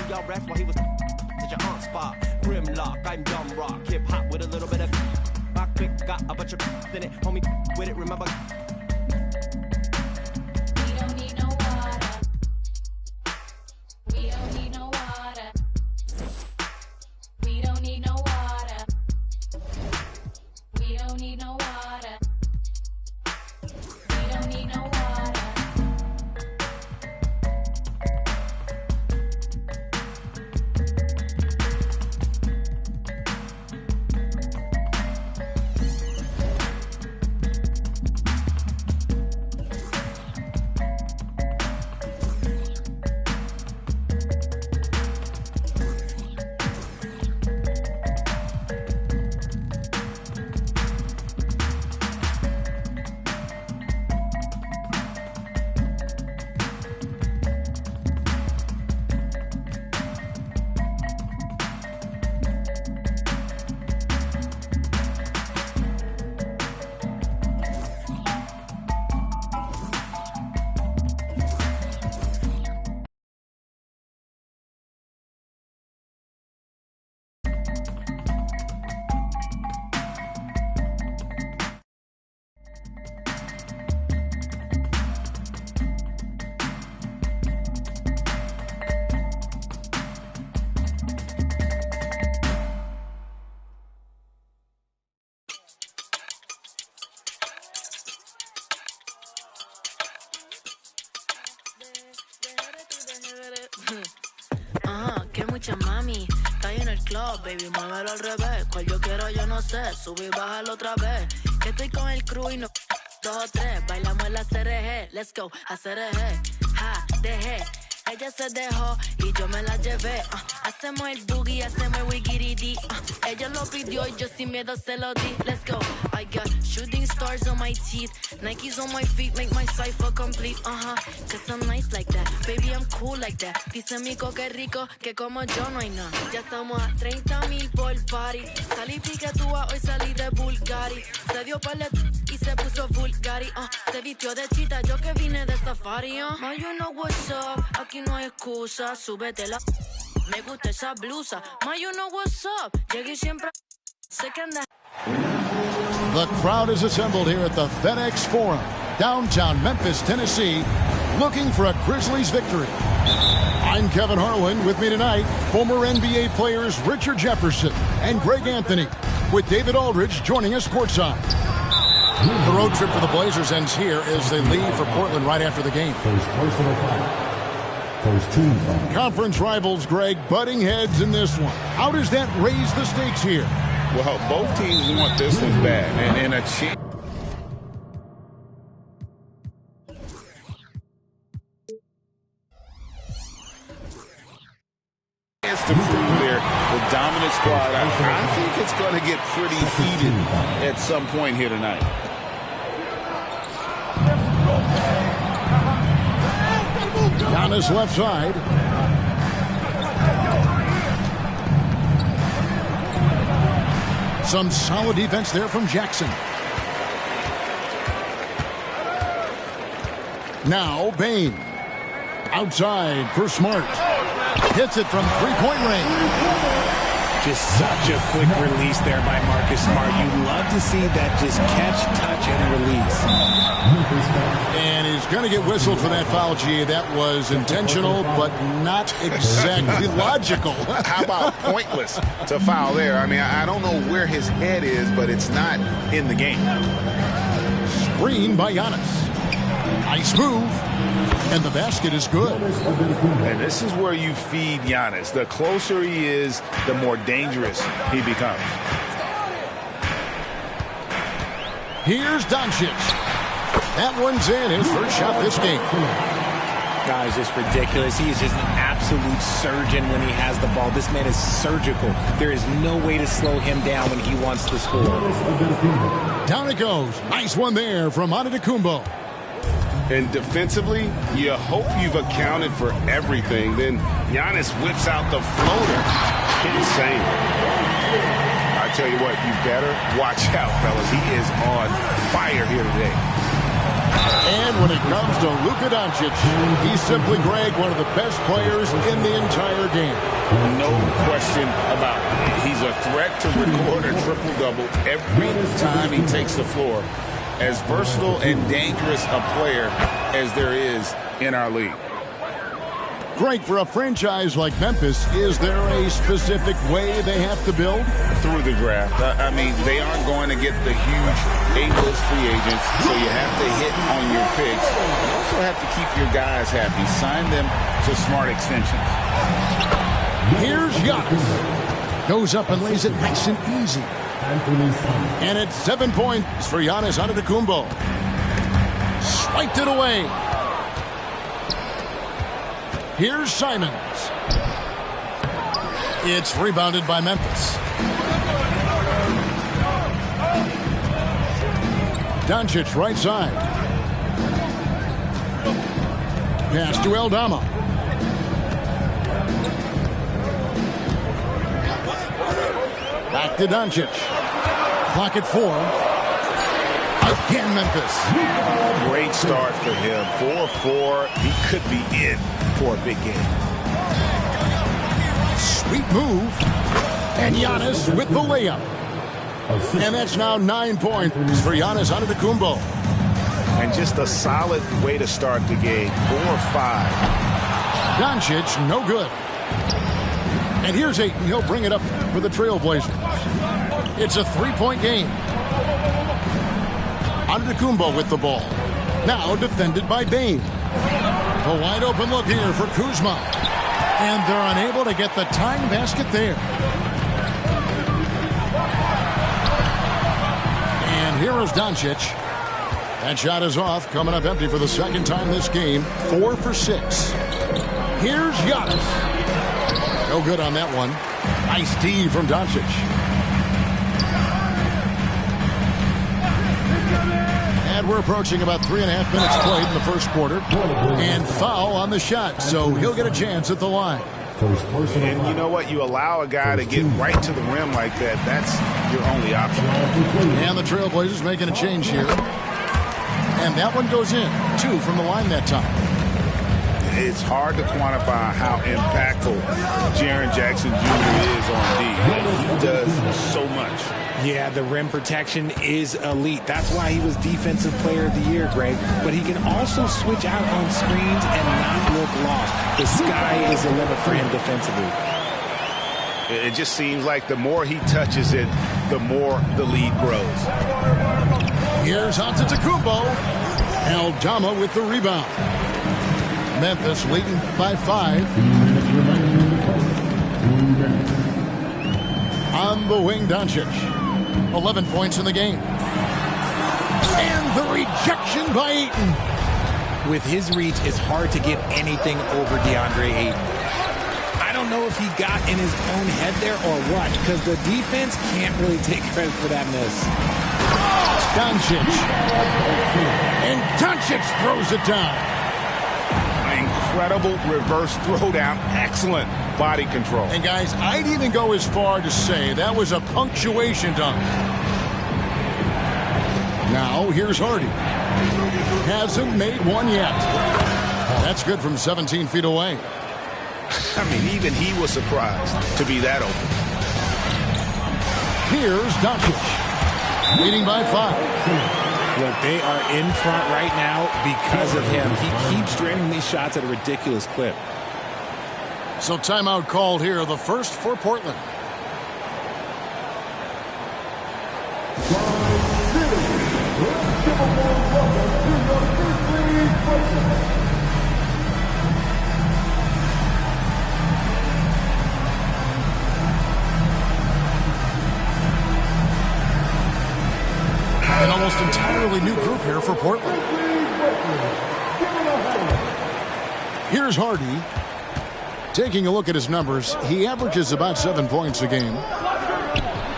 Y'all ref while he was at your aunt's spot. Grimlock, I'm dumb rock. Hip hop with a little bit of rock pick. Got a bunch of in it. Homie with it, remember. We don't need no water. We don't need no water. We don't need no water. We don't need no water. We don't need no water. Que mucha mami, está ahí en el club, baby, muévelo al revés. Cual yo quiero, yo no sé, sube y bájalo otra vez. Que estoy con el crew y no 2 o 3, bailamos en la CRG, let's go, a CRG, ja, dejé. Ella se dejó y yo me la llevé. Hacemos el boogie, hacemos el wiggy. Ella lo pidió y yo sin miedo se lo di. Let's go. I got shooting stars on my teeth, Nikes on my feet, make my cipher complete. Cause I'm nice like that, baby, I'm cool like that. Dice Mico que rico, que como yo no hay nada. Ya estamos a 30,000 por party. Salí piquetúa, hoy salí de Bulgari. Se dio palet y se puso Bulgari. Se vistió de chita, yo que vine de safari. Now you know what's up, aquí no hay excusa, súbetela. Me gusta esa blusa, ma you know what's up. Llegué siempre, sé que anda. The crowd is assembled here at the FedEx Forum, downtown Memphis, Tennessee, looking for a Grizzlies victory. I'm Kevin Harlan. With me tonight, former NBA players Richard Jefferson and Greg Anthony, with David Aldridge joining us courtside. The road trip for the Blazers ends here as they leave for Portland right after the game. Conference rivals, Greg, butting heads in this one. How does that raise the stakes here? Well, both teams want this one bad, and a chance to prove their dominant squad. I think it's going to get pretty heated at some point here tonight. Giannis left side. Some solid defense there from Jackson. Now Bane. Outside for Smart. Hits it from three-point range. Just such a quick release there by Marcus Smart. You love to see that just catch, touch, and release. And he's going to get whistled for that foul, G. That was intentional, but not exactly logical. How about pointless to foul there? I mean, I don't know where his head is, but it's not in the game. Screen by Giannis. Nice move. And the basket is good. And this is where you feed Giannis. The closer he is, the more dangerous he becomes. Here's Doncic. That one's in. His first shot this game. Guys, just ridiculous. He is just an absolute surgeon when he has the ball. This man is surgical. There is no way to slow him down when he wants to score. Down it goes. Nice one there from Antetokounmpo. And defensively, you hope you've accounted for everything. Then Giannis whips out the floater. Insane. I tell you what, you better watch out, fellas. He is on fire here today. And when it comes to Luka Doncic, he's simply, Greg, one of the best players in the entire game. No question about it. He's a threat to record a triple-double every time he takes the floor. As versatile and dangerous a player as there is in our league. Greg, for a franchise like Memphis, is there a specific way they have to build? Through the draft. I mean, they aren't going to get the huge A-list free agents, so you have to hit on your picks. You also have to keep your guys happy. Sign them to smart extensions. Here's Giannis. Goes up and lays it nice and easy. And it's 7 points for Giannis Antetokounmpo. Swiped it away. Here's Simons. It's rebounded by Memphis. Doncic right side. Pass to Aldama. Back to Doncic. Clock at 4. Again, Memphis. Great start for him. 4-4. He could be in for a big game. Sweet move. And Giannis with the layup. And that's now 9 points for Giannis Antetokounmpo. And just a solid way to start the game. 4-5. Doncic, no good. And here's Ayton. He'll bring it up for the Trailblazers. It's a 3-point game. Antetokounmpo with the ball. Now defended by Bane. A wide open look here for Kuzma. And they're unable to get the tying basket there. And here is Doncic. That shot is off. Coming up empty for the second time this game. 4 for 6. Here's Giannis. No good on that one. Nice D from Doncic. And we're approaching about 3.5 minutes played in the first quarter. And foul on the shot, so he'll get a chance at the line. And you know what? You allow a guy to get right to the rim like that. That's your only option. And the Trailblazers making a change here. And that one goes in. 2 from the line that time. It's hard to quantify how impactful Jaren Jackson Jr. is on D. He does so much. Yeah, the rim protection is elite. That's why he was Defensive Player of the Year, Greg. But he can also switch out on screens and not look lost. The sky is the limit for him defensively. It just seems like the more he touches it, the more the lead grows. Here's Antetokounmpo. Aldama with the rebound. Memphis leading by 5. On the wing, Doncic. 11 points in the game. And the rejection by Ayton. With his reach, it's hard to get anything over DeAndre Ayton. I don't know if he got in his own head there or what, because the defense can't really take credit for that miss. Doncic. And Doncic throws it down. Incredible reverse throwdown. Excellent body control. And guys, I'd even go as far to say that was a punctuation dunk. Now, here's Hardy. Hasn't made one yet. That's good from 17 feet away. I mean, even he was surprised to be that open. Here's Doncic, leading by 5. Look, they are in front right now because of him. He keeps draining these shots at a ridiculous clip. So timeout called here, the first for Portland. An almost entirely new group here for Portland. Here's Hardy. Taking a look at his numbers, he averages about 7 points a game.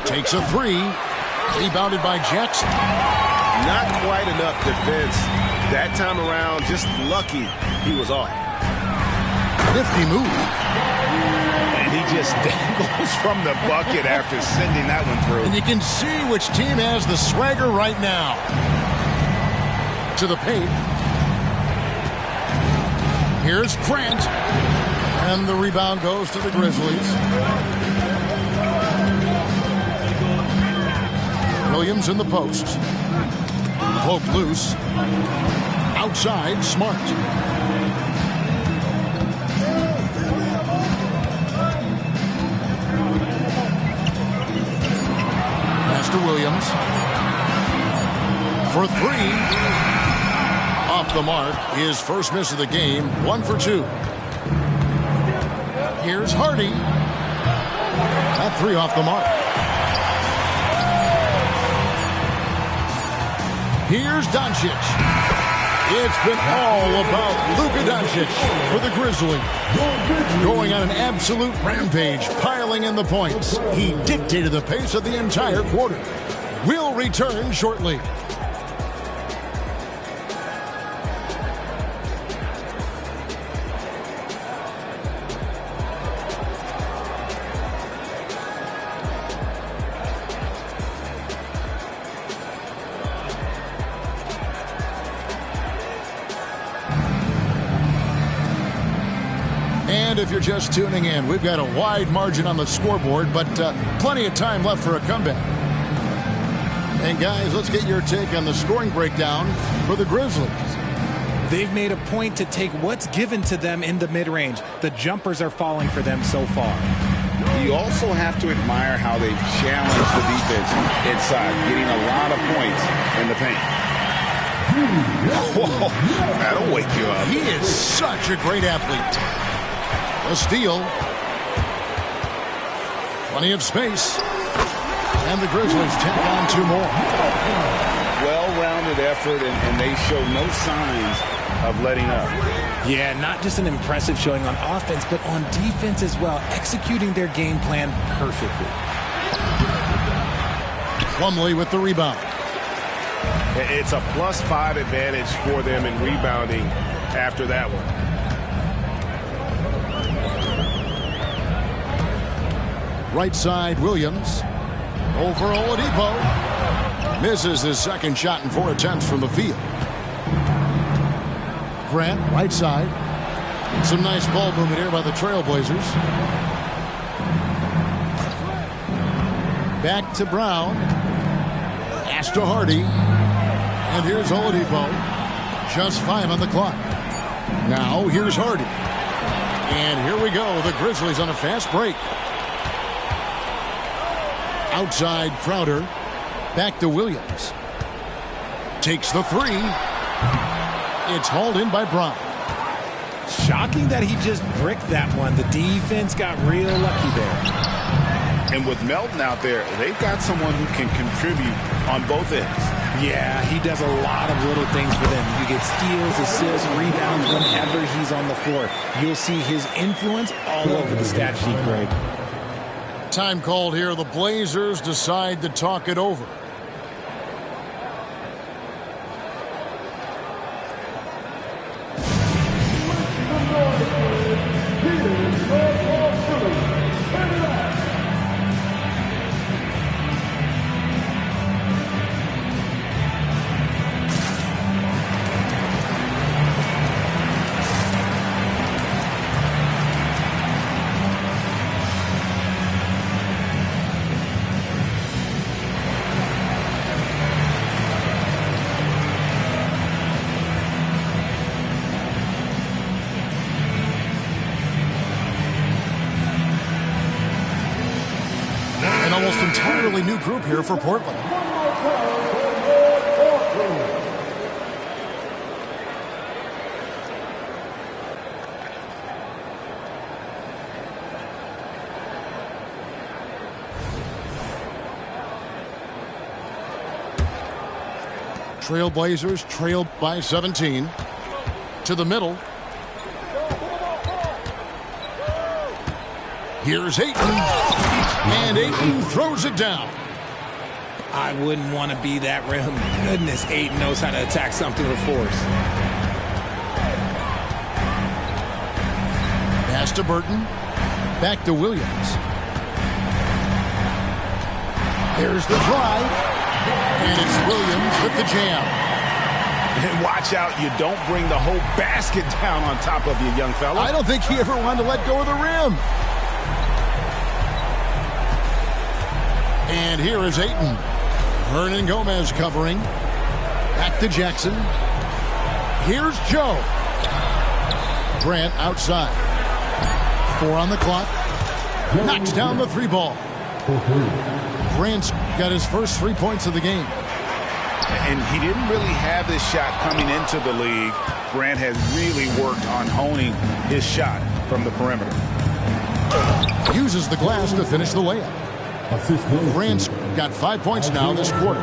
Takes a 3. Rebounded by Jackson. Not quite enough defense that time around. Just lucky he was off. Nifty move. And he just dangles from the bucket after sending that one through. And you can see which team has the swagger right now. To the paint. Here's Grant. And the rebound goes to the Grizzlies. Williams in the post. Poke loose. Outside, Smart. Pass to Williams. For 3. Off the mark. His first miss of the game. 1 for 2. Here's Hardy. That 3 off the mark. Here's Doncic. It's been all about Luka Doncic for the Grizzlies. Going on an absolute rampage, piling in the points. He dictated the pace of the entire quarter. We'll return shortly. And if you're just tuning in, we've got a wide margin on the scoreboard, but plenty of time left for a comeback. And guys, let's get your take on the scoring breakdown for the Grizzlies. They've made a point to take what's given to them in the mid-range. The jumpers are falling for them so far. You also have to admire how they've challenged the defense inside, getting a lot of points in the paint. Whoa, that'll wake you up. He is such a great athlete. A steal. Plenty of space. And the Grizzlies tack on 2 more. Well-rounded effort, and they show no signs of letting up. Yeah, not just an impressive showing on offense, but on defense as well, executing their game plan perfectly. Plumlee with the rebound. It's a +5 advantage for them in rebounding after that one. Right side, Williams. Over Oladipo. Misses his second shot in 4 attempts from the field. Grant, right side. Some nice ball movement here by the Trailblazers. Back to Brown. Pass to Hardy. And here's Oladipo. Just 5 on the clock. Now here's Hardy. And here we go. The Grizzlies on a fast break. Outside Crowder. Back to Williams. Takes the 3. It's hauled in by Brown. Shocking that he just bricked that one. The defense got real lucky there. And with Melton out there, they've got someone who can contribute on both ends. Yeah, he does a lot of little things for them. You get steals, assists, rebounds whenever he's on the floor. You'll see his influence all over the stat sheet, Greg. Time called here. The Blazers decide to talk it over. entirely new group here for Portland. Trailblazers trailed by 17. To the middle. Here's Ayton. And Ayton throws it down. I wouldn't want to be that rim. Goodness, Ayton knows how to attack something with force. Pass to Burton. Back to Williams. There's the drive. And it's Williams with the jam. And watch out, you don't bring the whole basket down on top of you, young fella. I don't think he ever wanted to let go of the rim. And here is Ayton. Hernan Gomez covering. Back to Jackson. Here's Joe. Grant outside. 4 on the clock. Knocks down the 3 ball. Grant's got his first 3 points of the game. And he didn't really have this shot coming into the league. Grant has really worked on honing his shot from the perimeter. Uses the glass to finish the layup. Grant's got 5 points now this quarter.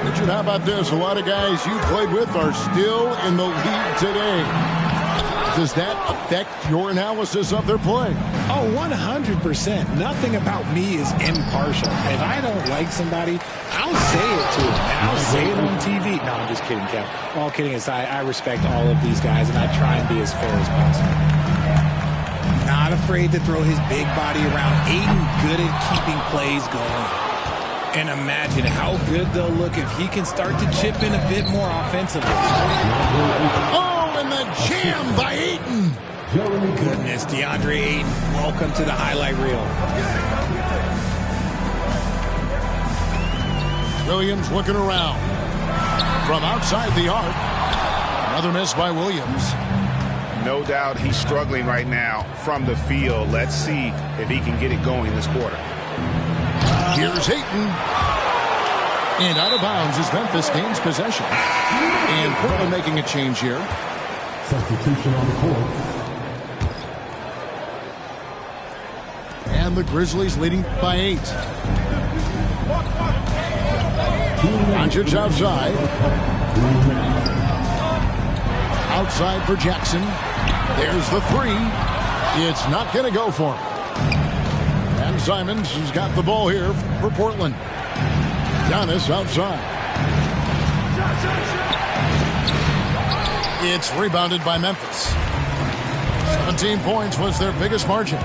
Richard, how about this? A lot of guys you played with are still in the league today. Does that affect your analysis of their play? Oh, 100%. Nothing about me is impartial. If I don't like somebody, I'll say it to them. And I'll say it on TV. No, I'm just kidding, Kev. All kidding aside, I respect all of these guys, and I try and be as fair as possible. Not afraid to throw his big body around. Ayton good at keeping plays going. And imagine how good they'll look if he can start to chip in a bit more offensively. Oh, and the jam by Ayton. Goodness, DeAndre Ayton, welcome to the highlight reel. Williams looking around. From outside the arc. Another miss by Williams. No doubt he's struggling right now from the field. Let's see if he can get it going this quarter. Here's Ayton. And out of bounds as Memphis gains possession. And Portland making a change here. Substitution on the court. And the Grizzlies leading by 8. Doncic outside. Outside for Jackson. There's the 3. It's not going to go for him. And Simons has got the ball here for Portland. Giannis outside. It's rebounded by Memphis. 17 points was their biggest margin.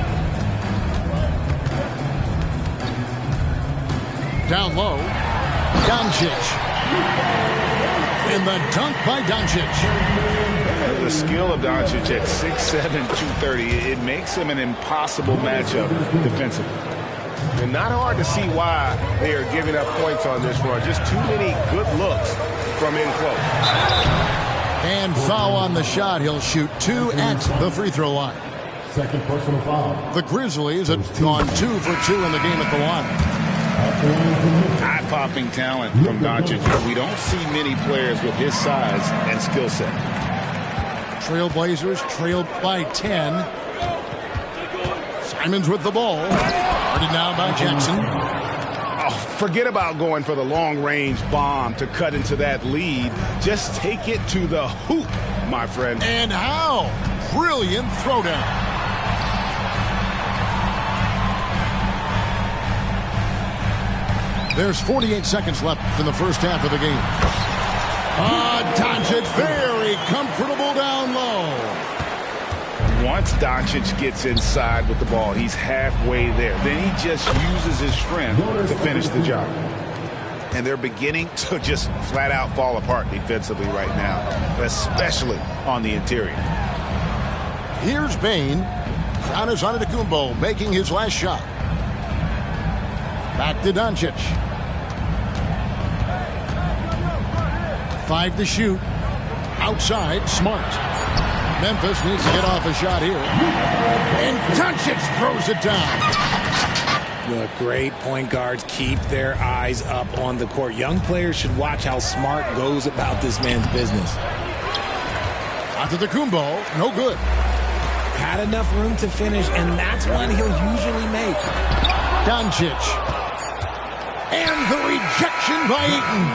Down low. Doncic. And the dunk by Doncic. The skill of Doncic at 6'7", 230, it makes him an impossible matchup defensively. And not hard to see why they are giving up points on this run. Just too many good looks from in close. And foul on the shot. He'll shoot 2 at the free throw line. Second personal foul. The Grizzlies have gone 2 for 2 in the game at the line. Eye-popping talent from Doncic. We don't see many players with his size and skill set. Trailblazers trailed by 10. Simons with the ball. Guarded now by Jackson. Oh, forget about going for the long-range bomb to cut into that lead. Just take it to the hoop, my friend. And how? Brilliant throwdown. There's 48 seconds left in the first half of the game. Doncic very comfortable down low. Once Doncic gets inside with the ball, he's halfway there. Then he just uses his strength to finish the job. And they're beginning to just flat out fall apart defensively right now, especially on the interior. Here's Bane. Giannis Antetokounmpo making his last shot. Back to Doncic. 5 to shoot. Outside, Smart. Memphis needs to get off a shot here. And Doncic throws it down. The great point guards keep their eyes up on the court. Young players should watch how Smart goes about this man's business. Antetokounmpo, no good. Had enough room to finish, and that's one he'll usually make. Doncic. And the rejection by Ayton.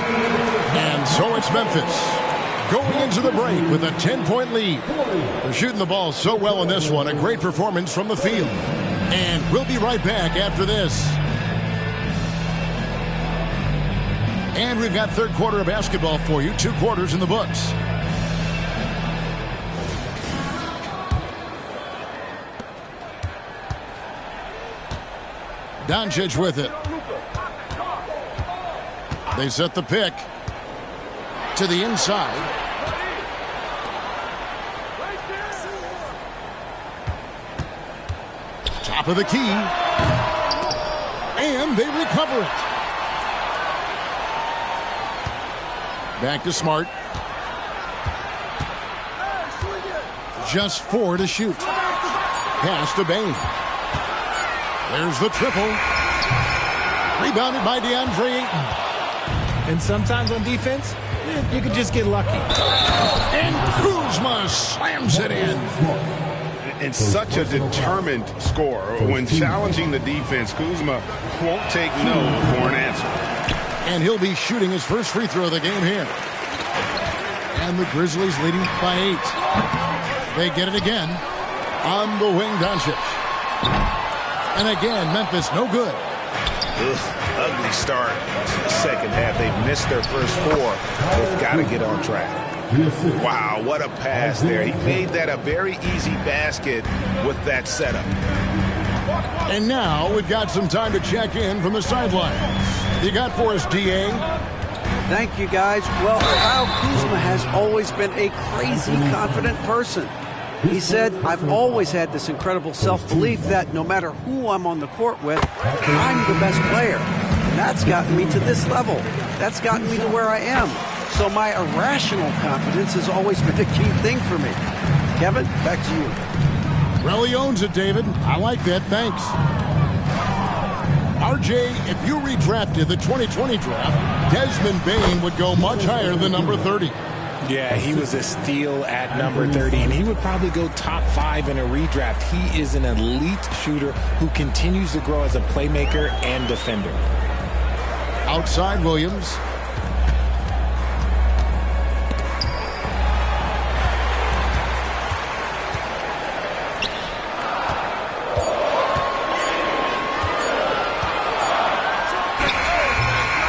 And so it's Memphis going into the break with a 10-point lead. They're shooting the ball so well in this one. A great performance from the field. And we'll be right back after this. And we've got third quarter of basketball for you. 2 quarters in the books. Doncic with it. They set the pick to the inside. Top of the key. And they recover it. Back to Smart. Just 4 to shoot. Pass to Bane. There's the triple. Rebounded by DeAndre Ayton. And sometimes on defense, you could just get lucky. And Kuzma slams it in. And such a determined scorer. When challenging the defense, Kuzma won't take no for an answer. And he'll be shooting his first free throw of the game here. And the Grizzlies leading by 8. They get it again. On the wing, Doncic. And again, Memphis no good. Ugly start. Second half, they've missed their first 4. They've got to get on track. Wow, what a pass there. He made that a very easy basket with that setup. And now we've got some time to check in from the sidelines. You got for us, D.A.? Thank you, guys. Well, Kyle Kuzma has always been a crazy confident person. He said, I've always had this incredible self-belief that no matter who I'm on the court with, I'm the best player. And that's gotten me to this level. That's gotten me to where I am. So my irrational confidence has always been a key thing for me. Kevin, back to you. Well, he owns it, David. I like that. Thanks. RJ, if you redrafted the 2020 draft, Desmond Bane would go much higher than number 30. Yeah, he was a steal at number 30, and he would probably go top 5 in a redraft. He is an elite shooter who continues to grow as a playmaker and defender. Outside Williams.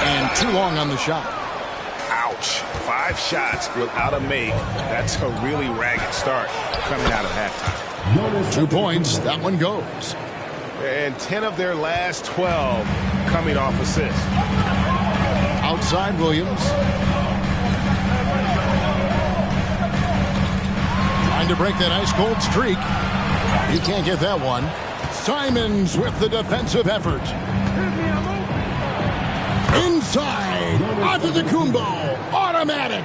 And too long on the shot. Ouch. 5 shots without a make. That's a really ragged start coming out of halftime. 2 points. That one goes. And 10 of their last 12 coming off assists. Outside Williams. Trying to break that ice-cold streak. You can't get that one. Simons with the defensive effort. Inside. Antetokounmpo. Automatic.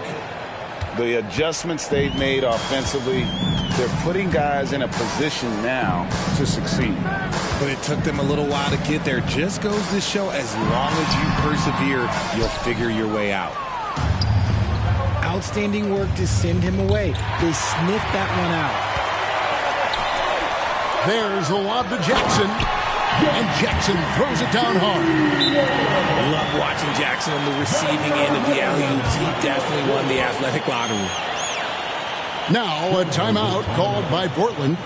The adjustments they've made offensively, they're putting guys in a position now to succeed. But it took them a little while to get there. Just goes to show, as long as you persevere, you'll figure your way out. Outstanding work to send him away. They sniffed that one out. There's the lob to Jackson. And Jackson throws it down hard. Love watching Jackson on the receiving end of the alley-oops. He definitely won the athletic lottery. Now a timeout called by Portland.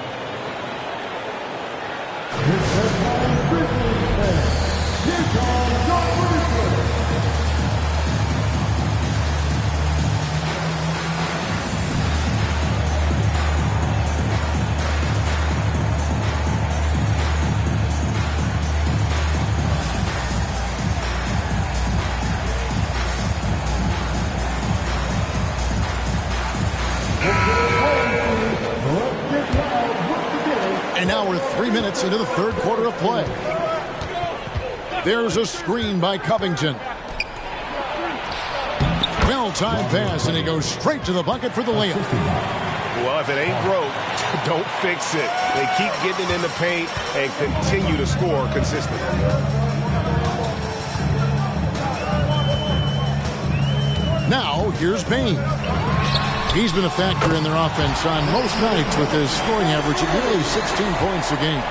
And now we're 3 minutes into the third quarter of play. There's a screen by Covington. Well-timed pass, and he goes straight to the bucket for the layup. Well, if it ain't broke, don't fix it. They keep getting it in the paint and continue to score consistently. Now, here's Bane. He's been a factor in their offense on most nights with his scoring average at nearly 16 points a game.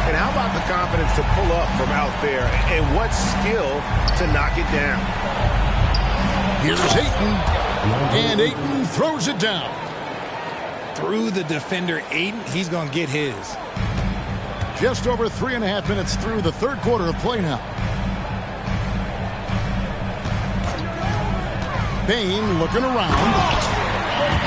And how about the confidence to pull up from out there, and what skill to knock it down? Here's Ayton, and Ayton throws it down. Through the defender, Ayton, he's going to get his. Just over 3.5 minutes through the third quarter of play now. Bane looking around.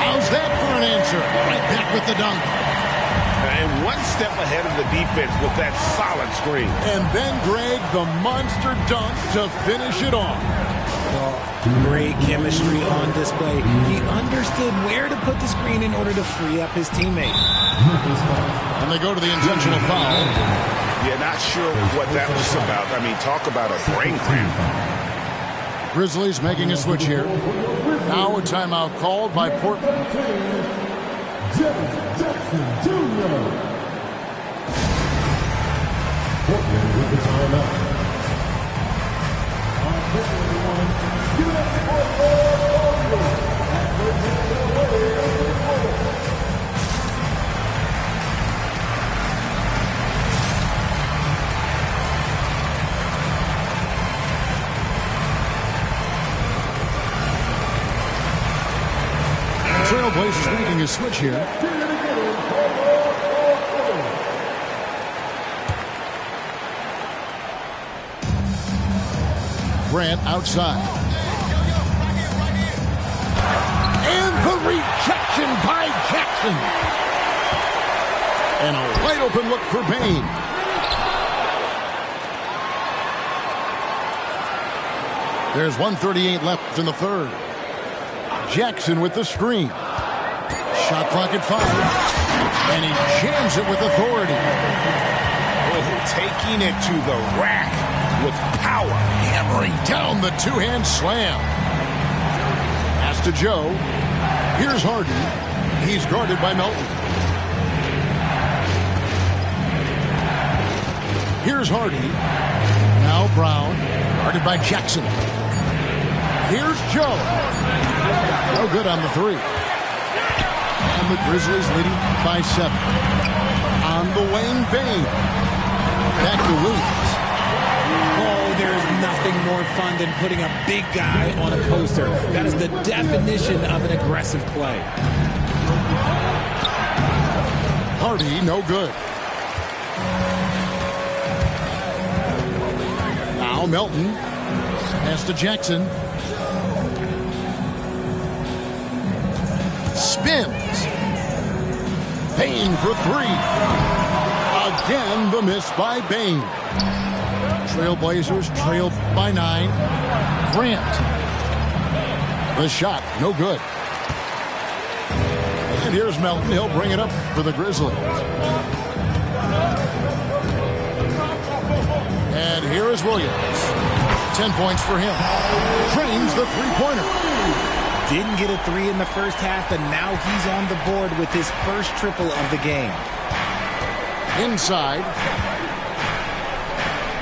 How's that for an answer? Right back with the dunk. And one step ahead of the defense with that solid screen. And then Greg, the monster dunk to finish it off. Well, great chemistry on display. He understood where to put the screen in order to free up his teammate. And they go to the intentional foul. Yeah, not sure what that was about. I mean, talk about a brain cramp. Grizzlies making a switch here. Now a timeout called by Portland. Jackson Jr. Portland with the timeout. Trailblazers making a switch here. Grant outside. And the rejection by Jackson. And a wide open look for Bane. There's 1:38 left in the third. Jackson with the screen. Shot clock at 5. And he jams it with authority. Oh, taking it to the rack with power. Hammering down the two-hand slam. Pass to Joe. Here's Harden. He's guarded by Melton. Here's Hardy. Now Brown. Guarded by Jackson. Here's Joe. No good on the three. And the Grizzlies leading by 7. On the Wayne Bane. Back to Williams. Oh, there's nothing more fun than putting a big guy on a poster. That is the definition of an aggressive play. Hardy, no good. Now Melton. Pass to Jackson. Spins. Bane for 3. Again, the miss by Bane. Trailblazers trailed by 9. Grant. The shot, no good. And here's Melton. He'll bring it up for the Grizzlies. And here is Williams. 10 points for him. Drains the three-pointer. Didn't get a 3 in the first half, but now he's on the board with his first triple of the game. Inside.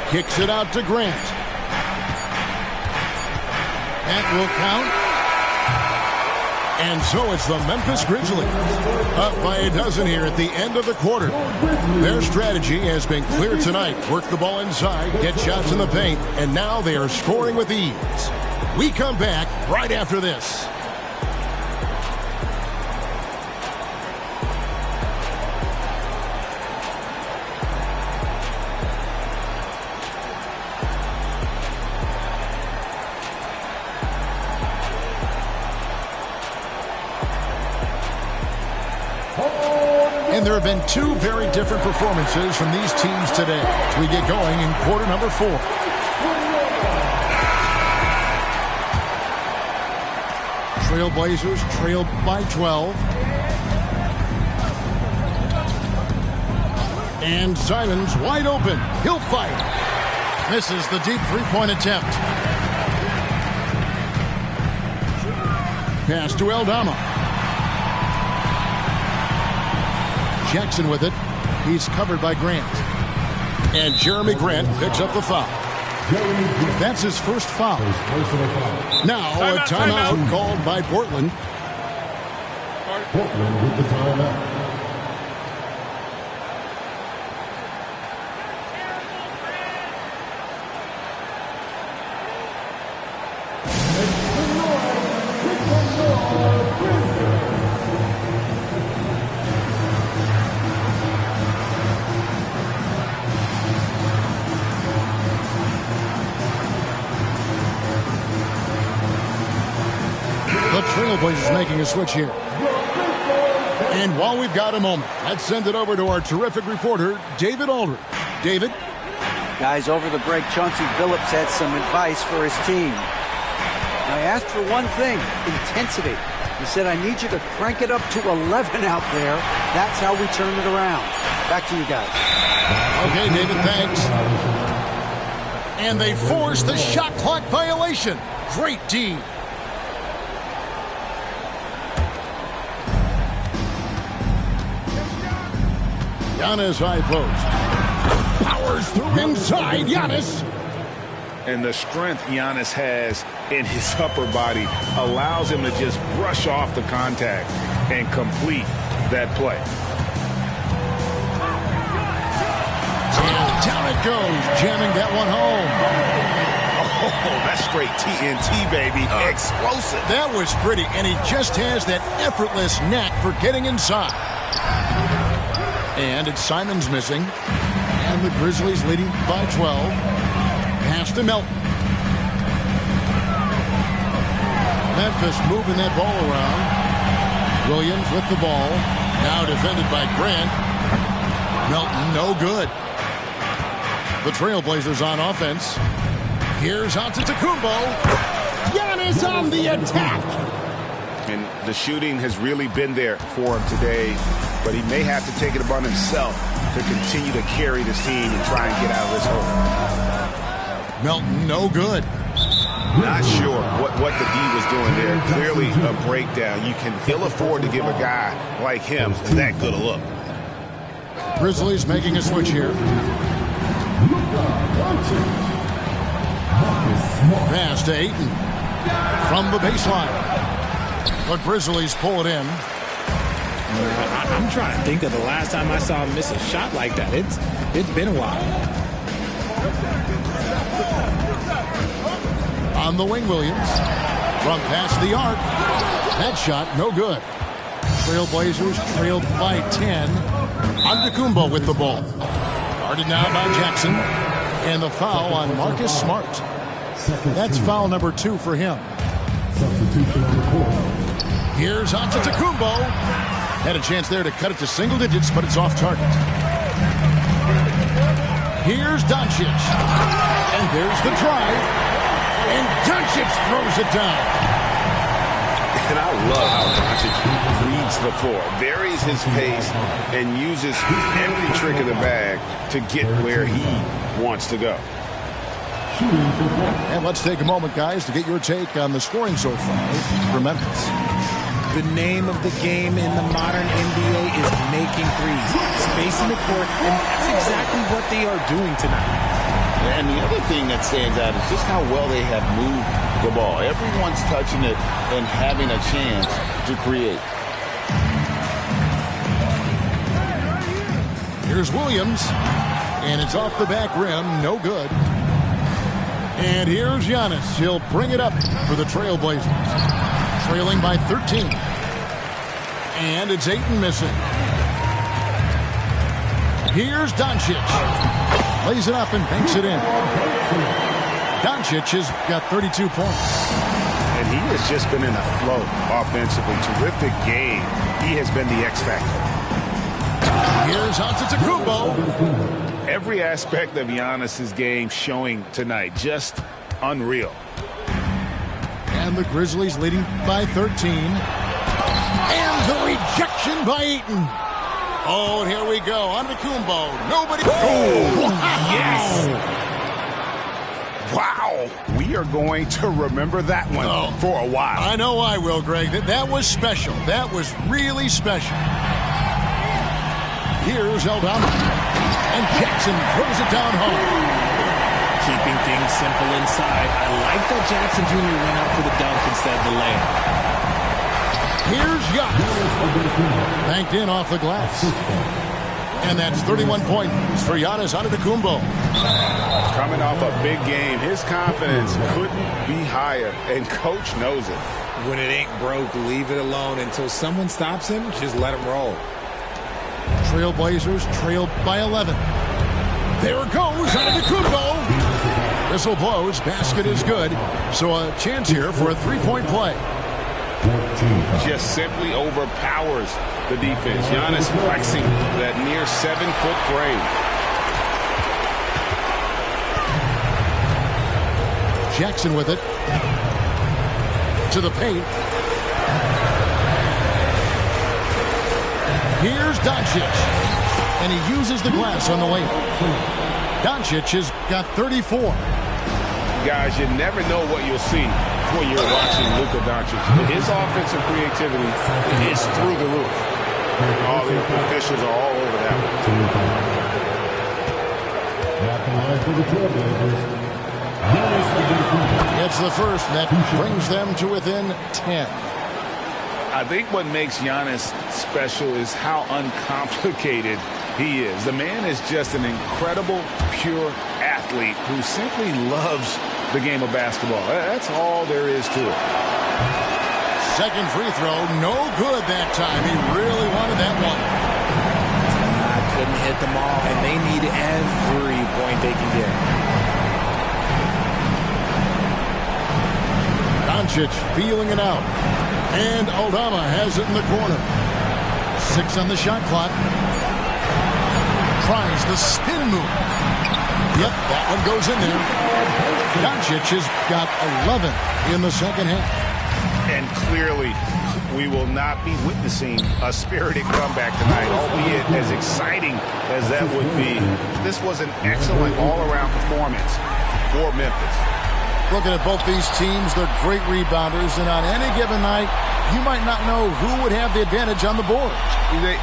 Kicks it out to Grant. That will count. And so it's the Memphis Grizzlies up by a dozen here at the end of the quarter. Their strategy has been clear tonight. Work the ball inside, get shots in the paint, and now they are scoring with ease. We come back right after this. And there have been 2 very different performances from these teams today as we get going in quarter number 4. Trailblazers trailed by 12. And Simons wide open. He'll fire. Misses the deep three-point attempt. Pass to Aldama. Jackson with it. He's covered by Grant. And Jeremy Grant picks up the foul. That's his first foul. Now a timeout called by Portland. Portland with the timeout. The Trailblazers making a switch here. And while we've got a moment, let's send it over to our terrific reporter, David Aldridge. David? Guys, over the break, Chauncey Billups had some advice for his team. I asked for one thing, intensity. He said, I need you to crank it up to 11 out there. That's how we turn it around. Back to you guys. Okay, David, thanks. And they force the shot clock violation. Great D. Giannis high post. Powers through inside. Giannis. And the strength Giannis has in his upper body allows him to just brush off the contact and complete that play. And down it goes, jamming that one home. Oh, that's straight TNT, baby. Explosive. That was pretty, and he just has that effortless knack for getting inside. And it's Simons missing. And the Grizzlies leading by 12. Pass to Melton. Memphis moving that ball around. Williams with the ball. Now defended by Grant. Melton, no good. The Trailblazers on offense. Here's Antetokounmpo. Giannis on the attack. And the shooting has really been there for him today, but he may have to take it upon himself to continue to carry this team and try and get out of this hole. Melton, no good. Not sure what the D was doing there. Clearly a breakdown. You can ill afford to give a guy like him that good a look. Grizzlies making a switch here. Pass to Ayton from the baseline. The Grizzlies pull it in. I'm trying to think of the last time I saw him miss a shot like that. It's been a while. On the wing, Williams. From past the arc. That shot, no good. Trailblazers trailed by 10. Antetokounmpo with the ball. Guarded now by Jackson. And the foul on Marcus Smart. That's foul number 2 for him. Here's Antetokounmpo. Had a chance there to cut it to single digits, but it's off target. Here's Doncic. And there's the drive. And Doncic throws it down. And I love how Doncic reads the floor, varies his pace, and uses every trick in the bag to get where he wants to go. And let's take a moment, guys, to get your take on the scoring so far for Memphis. The name of the game in the modern NBA is making threes, spacing the court, and that's exactly what they are doing tonight. And the other thing that stands out is just how well they have moved the ball. Everyone's touching it and having a chance to create. Here's Williams, and it's off the back rim, no good. And here's Giannis. He'll bring it up for the Trailblazers. Trailing by 13. And it's Ayton missing. Here's Doncic. Lays it up and banks it in. Doncic has got 32 points. And he has just been in a flow offensively. Terrific game. He has been the X factor. Here's Antetokounmpo. Every aspect of Giannis's game showing tonight. Just unreal. And the Grizzlies leading by 13. And the rejection by Ayton. Oh, and here we go. Antetokounmpo. Nobody. Oh, wow. Yes. Wow. We are going to remember that one for a while. I know I will, Greg. That was special. That was really special. Here's Aldama. And Jackson throws it down home. Keeping things simple inside. I like that Jackson Jr. went up for the dunk instead of the layup. Here's Giannis. Banked in off the glass. And that's 31 points for Giannis Antetokounmpo. Coming off a big game, his confidence couldn't be higher, and coach knows it. When it ain't broke, leave it alone until someone stops him. Just let him roll. Trailblazers trailed by 11. There goes Antetokounmpo. Whistle blows. Basket is good. So a chance here for a three-point play. Just simply overpowers the defense. Giannis flexing that near 7-foot frame. Jackson with it. To the paint. Here's Doncic. And he uses the glass on the way. Doncic has got 34. Guys, you never know what you'll see when you're watching Luka Doncic. His offensive creativity is through the roof. All the officials are all over that one. It's the first that brings them to within 10. I think what makes Giannis special is how uncomplicated he is. The man is just an incredible, pure athlete who simply loves the game of basketball. That's all there is to it. Second free throw, no good that time. He really wanted that one. Couldn't hit them all, and they need every point they can get. Doncic feeling it out. And Aldama has it in the corner. 6 on the shot clock. Tries the spin move. Yep, that one goes in there. Doncic has got 11 in the second half. And clearly, we will not be witnessing a spirited comeback tonight, albeit as exciting as that would be. This was an excellent all-around performance for Memphis. Looking at both these teams, they're great rebounders, and on any given night, you might not know who would have the advantage on the board.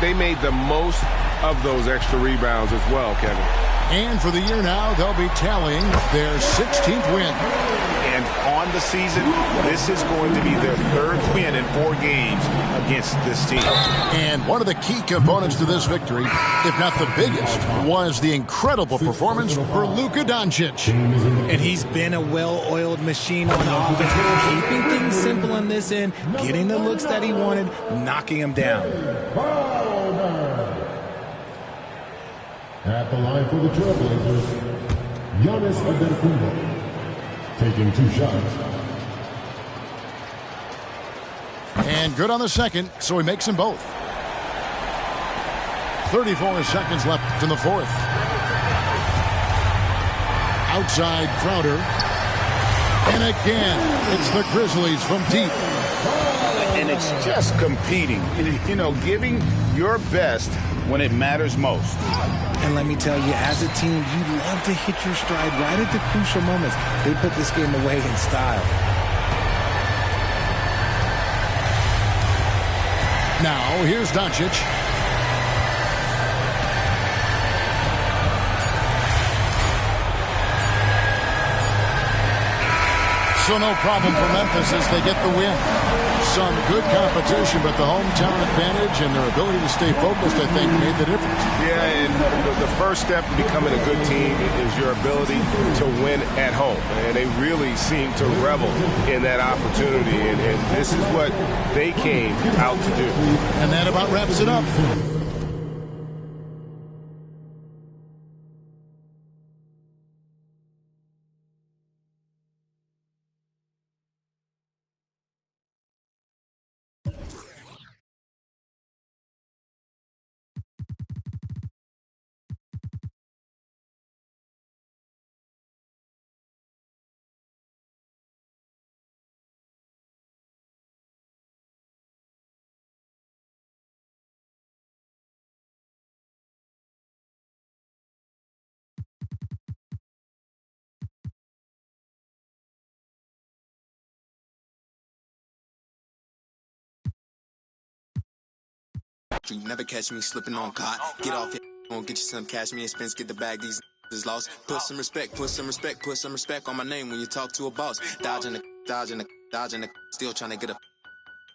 They made the most of those extra rebounds as well, Kevin. And for the year now, they'll be tallying their 16th win. And on the season, this is going to be their third win in 4 games against this team. And one of the key components to this victory, if not the biggest, was the incredible performance for Luka Doncic. And he's been a well-oiled machine on offense, keeping things simple on this end, getting the looks that he wanted, knocking him down. At the line for the Trailblazers, Giannis Antetokounmpo, taking 2 shots. And good on the second, so he makes them both. 34 seconds left in the fourth. Outside Crowder. And again, it's the Grizzlies from deep. And it's just competing, you know, giving your best when it matters most. And let me tell you, as a team, you love to hit your stride right at the crucial moments. They put this game away in style. Now, here's Doncic. So no problem for Memphis as they get the win. Some good competition, but the hometown advantage and their ability to stay focused, I think, made the difference. Yeah, and the first step in becoming a good team is your ability to win at home. And they really seem to revel in that opportunity. And this is what they came out to do. And that about wraps it up. You never catch me slipping on cot. Get off here, won't get you some cash. Me and Spence get the bag. These is lost. Put some respect, put some respect, put some respect on my name when you talk to a boss. Dodging the, still trying to get a.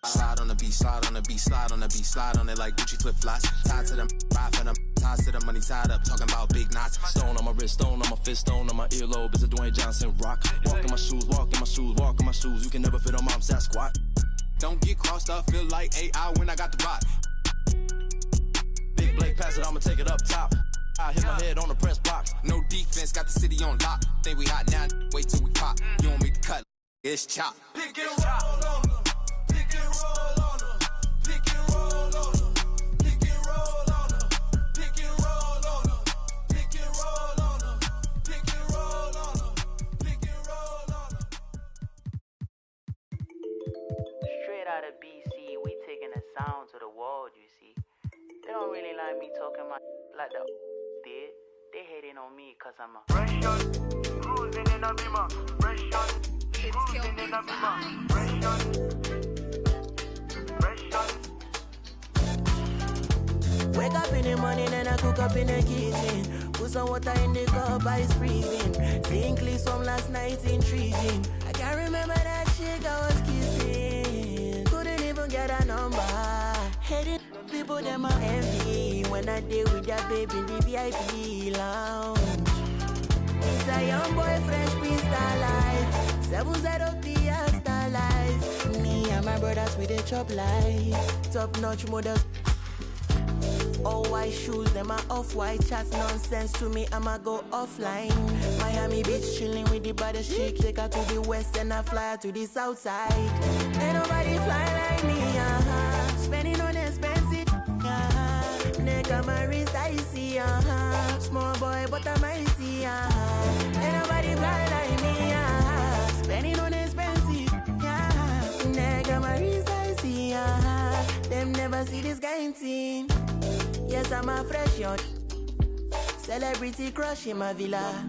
Slide on the beat, slide on the beat, slide on the beat, slide on it like Gucci flip flops. Tied to them, ride for them, ties to the money tied up, talking about big knots. Stone on my wrist, stone on my fist, stone on my earlobe. It's a Dwayne Johnson rock. Walk in my shoes, walk in my shoes, walk in my shoes. You can never fit on mom's Sasquatch. Don't get crossed up, feel like AI when I got the rock. Big Blake pass it, I'ma take it up top. I hit my head on the press box. No defense, got the city on lock. Think we hot now, wait till we pop. You want me to cut, it's chop. Pick and roll on them. Pick and roll on them. Pick and roll on them. Pick and roll on them. Pick and roll on them. Pick and roll on them. Pick and roll on them. Pick and roll on them. Straight out of BC, we taking the sound to the world, you see. They don't really like me talking like the did. They hating on me cause I'm a fresh shot, cruising in a beamer. Fresh shot, cruising in a beamer. Fresh shot, fresh shot. Wake up in the morning and I cook up in the kitchen. Put some water in the cup, ice freezing. Seeing clips from last night intriguing. I can't remember that chick I was kissing. Couldn't even get a number. Heading people them are envy when I deal with that baby in the VIP lounge. It's a young boy, fresh Prince star life. 7 side of the star life. Me and my brothers with the chop life. Top notch models. All white shoes, them are off-white. Chats nonsense to me, I'ma go offline. Miami Beach chilling with the baddest chick. Take her to the west and I fly her to the south side. Ain't nobody fly like me, spending on expensive, nigga, my wrist icy, small boy, but I'm icy, Ain't nobody fly like me, spending on expensive, nigga, my wrist icy, them never see this kind thing. Yes, I'm a fresh young celebrity crush in my villa.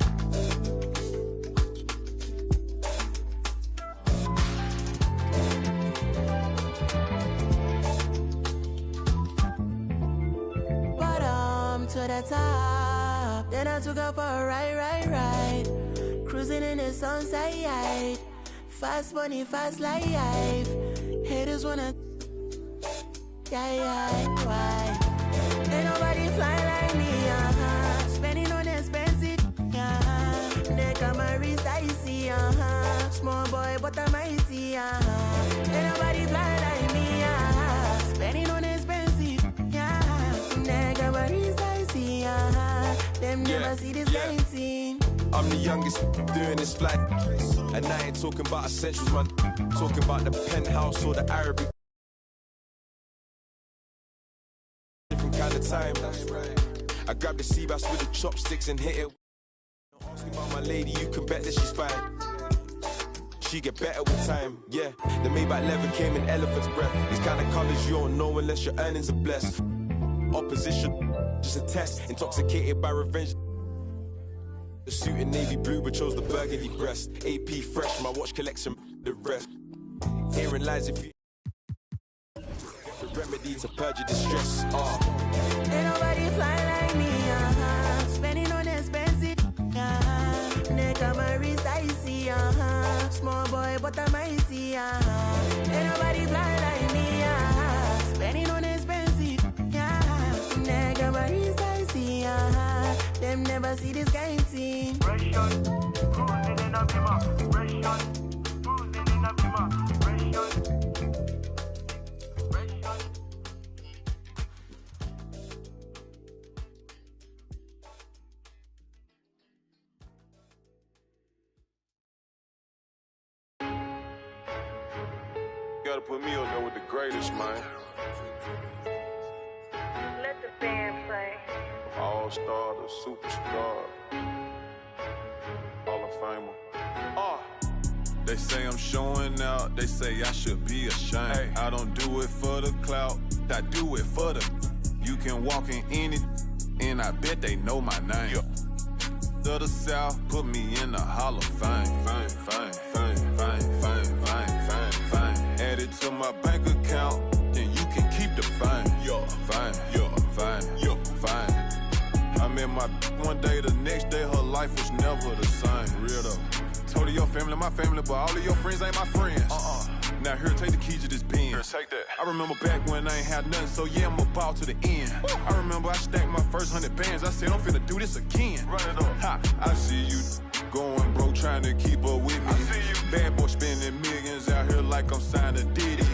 To the top, then I took up for a ride. Cruising in the sunset, fast money, fast life. Haters wanna, why? Ain't nobody fly like me, spending on expensive, nigga, my wrist icy, small boy, but I'm icy, Ain't nobody fly like me, spending on expensive, nigga, my wrist icy, them never see this kind thing. I'm the youngest doing this flight, and I ain't talking about essentials, man. Talking about the penthouse or the Arabic. Different kind of time. I grab the sea bass with the chopsticks and hit it. Asking about my lady, you can bet that she's fine. She get better with time, yeah. The Maybach leather came in elephant's breath. These kind of colors you don't know unless your earnings are blessed. Opposition, just a test. Intoxicated by revenge. The suit in navy blue, but chose the burgundy breast. AP fresh, my watch collection, the rest. Herein lies if you the remedy to purge your distress. Ain't nobody fly like me, spending on expensive, nigga, my wrist icy, small boy, but I'm icy, Ain't nobody fly like me, spending on expensive, nigga, my wrist icy, them never see this kind thing. Fresh shot, cruising in a beamer. Fresh shot, cruising in a beamer. Fresh shot, fresh shot. You gotta put me on there with the greatest, man. Let the band play. All-star, the superstar, Hall of Famer. They say I'm showing out, they say I should be ashamed. Hey. I don't do it for the clout, I do it for the. You can walk in any, and I bet they know my name. To the South, put me in the Hall of Fame. Fame. Add it to my bank account, then you can keep the fame. fine, fine. I met my one day, the next day her life was never the same. Real though. Told her your family, my family, but all of your friends ain't my friends. Now here, take the keys to this Benz. Here, take that. I remember back when I ain't had nothing, so yeah, I'm about to the end. I remember I stacked my first 100 bands. I said, I'm finna do this again. Run it up. Ha, I see you going broke, trying to keep up with me. Bad boy spending millions out here like I'm signed to Diddy.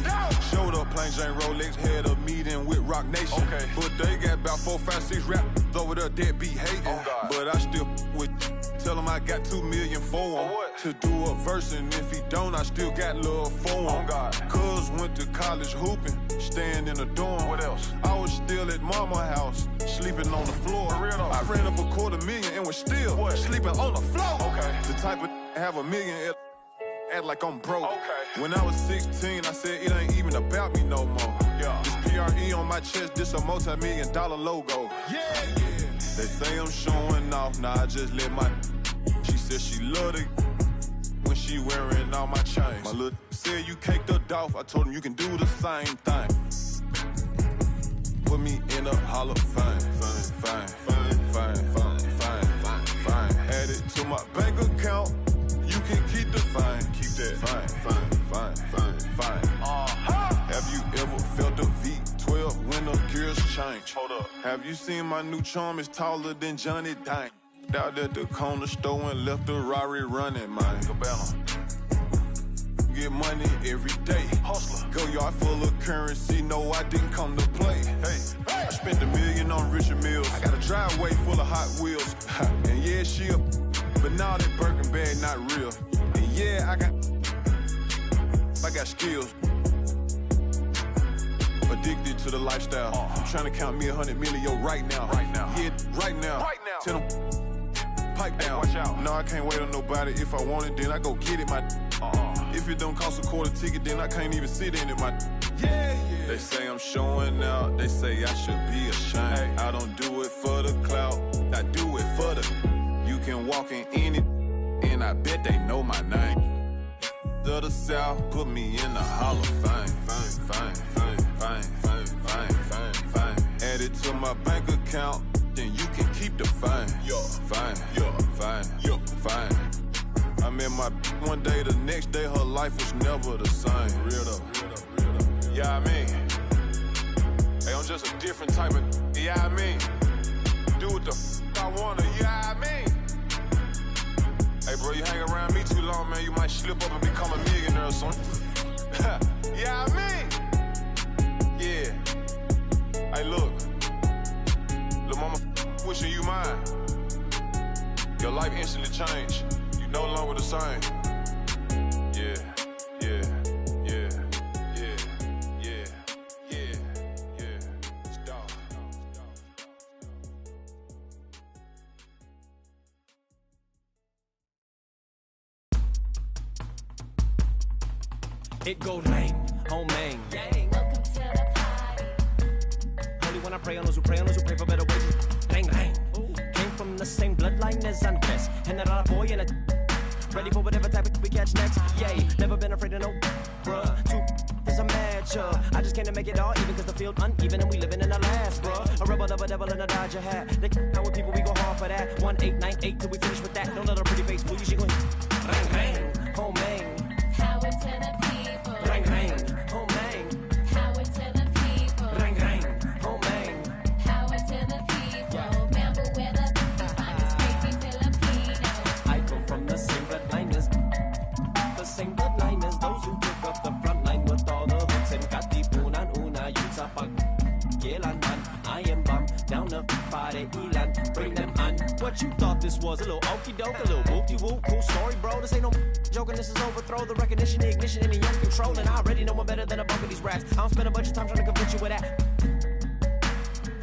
Showed up, plain Jane Rolex, had a meeting with Rock Nation. Okay. But they got about 4, 5, 6 rappers over there that be hating. But I still with tell him I got 2 million for him to do a verse, and if he don't, I still got love for him. Cuz went to college hooping, staying in a dorm. What else? I was still at mama house, sleeping on the floor. I ran up $250,000 and was still sleeping on the floor. The type of have $1 million, act like I'm broke. When I was 16, I said it ain't even about me no more. This PRE on my chest, this a multi-million-dollar logo. They say I'm showing off, nah, I just let my. She said she loved it when she wearing all my chains. My little said you caked her off, I told him you can do the same thing. Put me in a Hall of Fame. Fine. Add it to my bank account, you can keep the fine. Keep that fine. Have you ever felt a V12 when the gears change? Hold up. Have you seen my new charm is taller than Johnny Dang? Out at the corner store and left the Rari running, man. Get money every day. Hustler. Go yard full of currency, no, I didn't come to play. I spent $1 million on Richard Mills. I got a driveway full of Hot Wheels. And yeah, she up, but now that Birkin bag not real. And yeah, I got skills. Addicted to the lifestyle. I'm trying to count me 100 million right now. Yeah, right now. Tell them pipe down. Watch out. No, I can't wait on nobody. If I want it, then I go get it. If it don't cost a quarter ticket, then I can't even sit in it. They say I'm showing out. They say I should be ashamed. I don't do it for the clout. I do it for the. You can walk in any, and I bet they know my name. To the South, put me in the Hall of Fame. Fine. Add it to my bank account, then you can keep the fine. Fine. I met my one day, the next day her life was never the same. Real though. Yeah, I mean, hey, I'm just a different type of. Yeah, I mean, do what the I wanna. Yeah, I mean. Hey, bro, you hang around me too long, man, you might slip up and become a millionaire or something. Yeah, I mean. Yeah. Hey, look. Lil' mama wishing you mine. Your life instantly changed. You no longer the same. Yeah. It's dog. It go rain on Maine. Welcome to the party. Only when I pray on those who pray for better wages. Rain. Came from the same bloodline as Andres. And that boy in a. Ready for whatever type of we catch next. Yay, never been afraid of no bruh. Two is a match. I just came to make it all even cause the field uneven and we living in the last, bruh. A rebel, devil in a Dodger hat. They out with people, we go hard for that. 1898 till we finish with that. Don't let her pretty face fool you, she gon' rain, home Maine. Power to the people. Rain, home Maine. Power to the people. Rain, home Maine. Power to the people. Bamboo weather, finest crazy Filipino. I come from the same bloodliners. The same bloodliners, those who took up the front line with all the hooks and got the una, yun sa pag-kailan man. I am bum, down the party ilan, bring them on. What you thought this was, a little okey-doke, a little whoop-de-whoop, cool story, bro. This ain't no joking, this is overthrow, the recognition, the ignition, and the young control. And I already know one better than a bunk of these rats. I don't spend a bunch of time trying to convince you with that.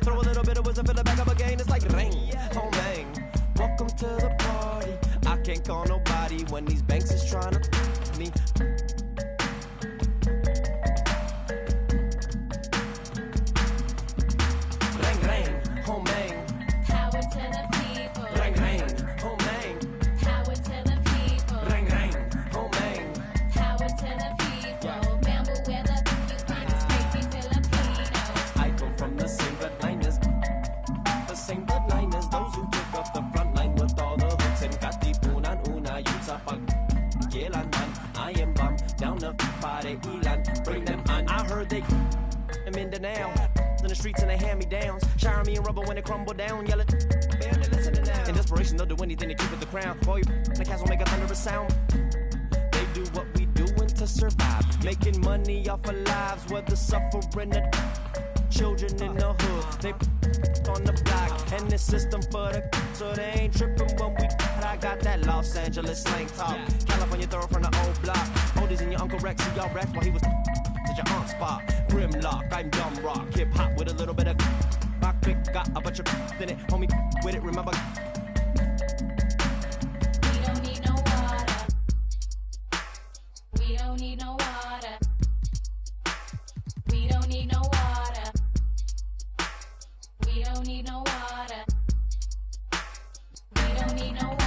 Throw a little bit of wisdom, fill it back up again, it's like rain, oh man. Welcome to the party. I can't call nobody when these banks is trying to me. Rain, oh man. Power to the people. Rain, oh man. Power to the people. Rain, oh man. Power to the people. Bamboo weather, you finest crazy Filipino. I come from the same streets and they hand-me-downs. Showering me in rubber when it crumble down. Yelling, bam, they listening now. In desperation, they'll do anything to keep it the crown. Boy, the cats will make a thunderous sound. They do what we doing to survive. Making money off of lives, whether suffering or children in the hood. They on the block, and the system for the so they ain't tripping when we. I got that Los Angeles slang talk. California throw from the old block. Oldies and your Uncle Rex, see y'all Rex while he was at your aunt's spot. Grimlock, I'm dumb rock. Hip hop with a little bit of rock pick. Got a bunch of in it. Homie with it, remember. We don't need no water. We don't need no water. We don't need no water. We don't need no water. We don't need no water.